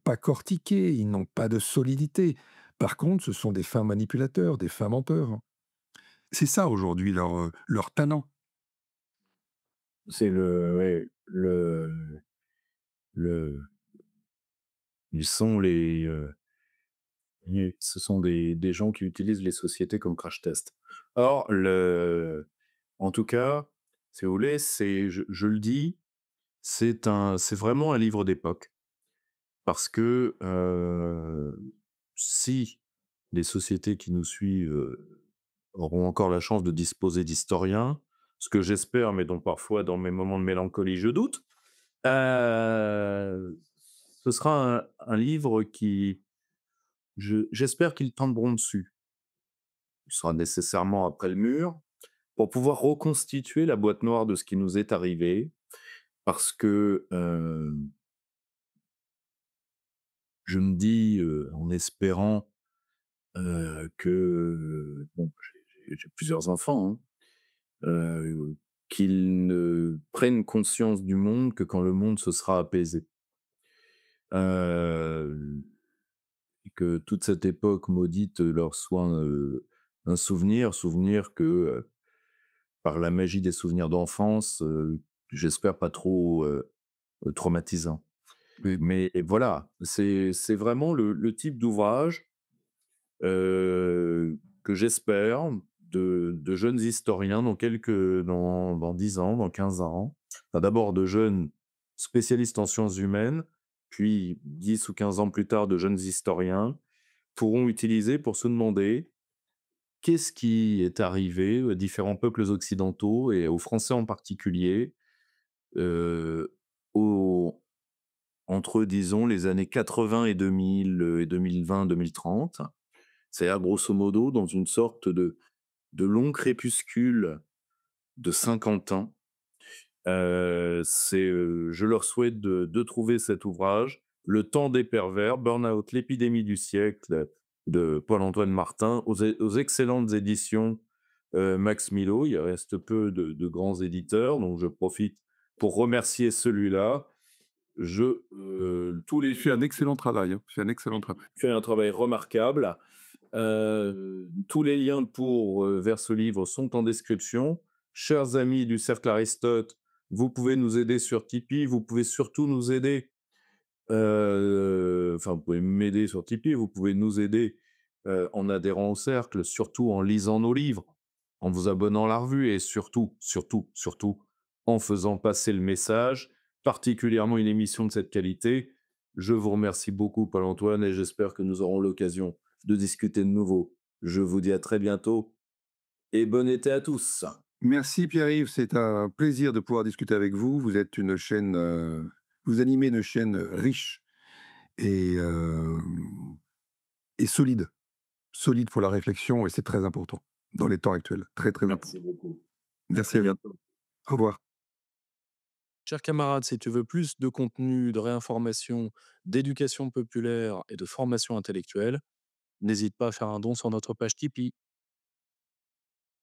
pas cortiqués, ils n'ont pas de solidité. Par contre, ce sont des fins manipulateurs, des fins menteurs. C'est ça aujourd'hui leur talent. C'est le ouais, le ils sont ce sont des gens qui utilisent les sociétés comme crash test. Or en tout cas, si vous voulez, je le dis, c'est vraiment un livre d'époque parce que, si les sociétés qui nous suivent, auront encore la chance de disposer d'historiens, ce que j'espère, mais dont parfois dans mes moments de mélancolie je doute, heu, ce sera un livre qui j'espère qu'ils tomberont dessus. Il sera nécessairement après le mur, pour pouvoir reconstituer la boîte noire de ce qui nous est arrivé. Parce que, je me dis, en espérant, que, bon, j'ai plusieurs enfants, hein, qu'ils ne prennent conscience du monde que quand le monde se sera apaisé. Heu et que toute cette époque maudite leur soit, un souvenir que, par la magie des souvenirs d'enfance, j'espère pas trop, traumatisant. Oui. Mais voilà, c'est vraiment le type d'ouvrage, que j'espère de jeunes historiens dans 10 ans, dans 15 ans. Enfin, d'abord de jeunes spécialistes en sciences humaines, puis 10 ou 15 ans plus tard, de jeunes historiens pourront utiliser pour se demander: «Qu'est-ce qui est arrivé aux différents peuples occidentaux et aux Français en particulier, heu, au entre, disons, les années 80 et 2000, et 2020-2030. C'est-à-dire, grosso modo, dans une sorte de long crépuscule de 50 ans. Je leur souhaite de trouver cet ouvrage, Le temps des pervers, Burnout, l'épidémie du siècle, de Paul-Antoine Martin, aux excellentes éditions, Max Milo. Il reste peu de grands éditeurs, donc je profite pour remercier celui-là. Tous les Tu fais un liens excellent travail, hein, tu fais un excellent travail. fait un travail remarquable. Tous les liens vers ce livre sont en description. Chers amis du Cercle Aristote, vous pouvez nous aider sur Tipeee. Vous pouvez surtout nous aider, enfin, vous pouvez m'aider sur Tipeee. Vous pouvez nous aider, en adhérant au Cercle, surtout en lisant nos livres, en vous abonnant à la revue et surtout, surtout, surtout, en faisant passer le message, particulièrement une émission de cette qualité. Je vous remercie beaucoup, Paul-Antoine, et j'espère que nous aurons l'occasion de discuter de nouveau. Je vous dis à très bientôt et bon été à tous. Merci Pierre-Yves, c'est un plaisir de pouvoir discuter avec vous. Vous animez une chaîne riche et solide. Solide pour la réflexion et c'est très important dans les temps actuels. Très, très Merci important. beaucoup. À Merci très à vous. bientôt. Au revoir. Chers camarades, si tu veux plus de contenu, de réinformation, d'éducation populaire et de formation intellectuelle, n'hésite pas à faire un don sur notre page Tipeee.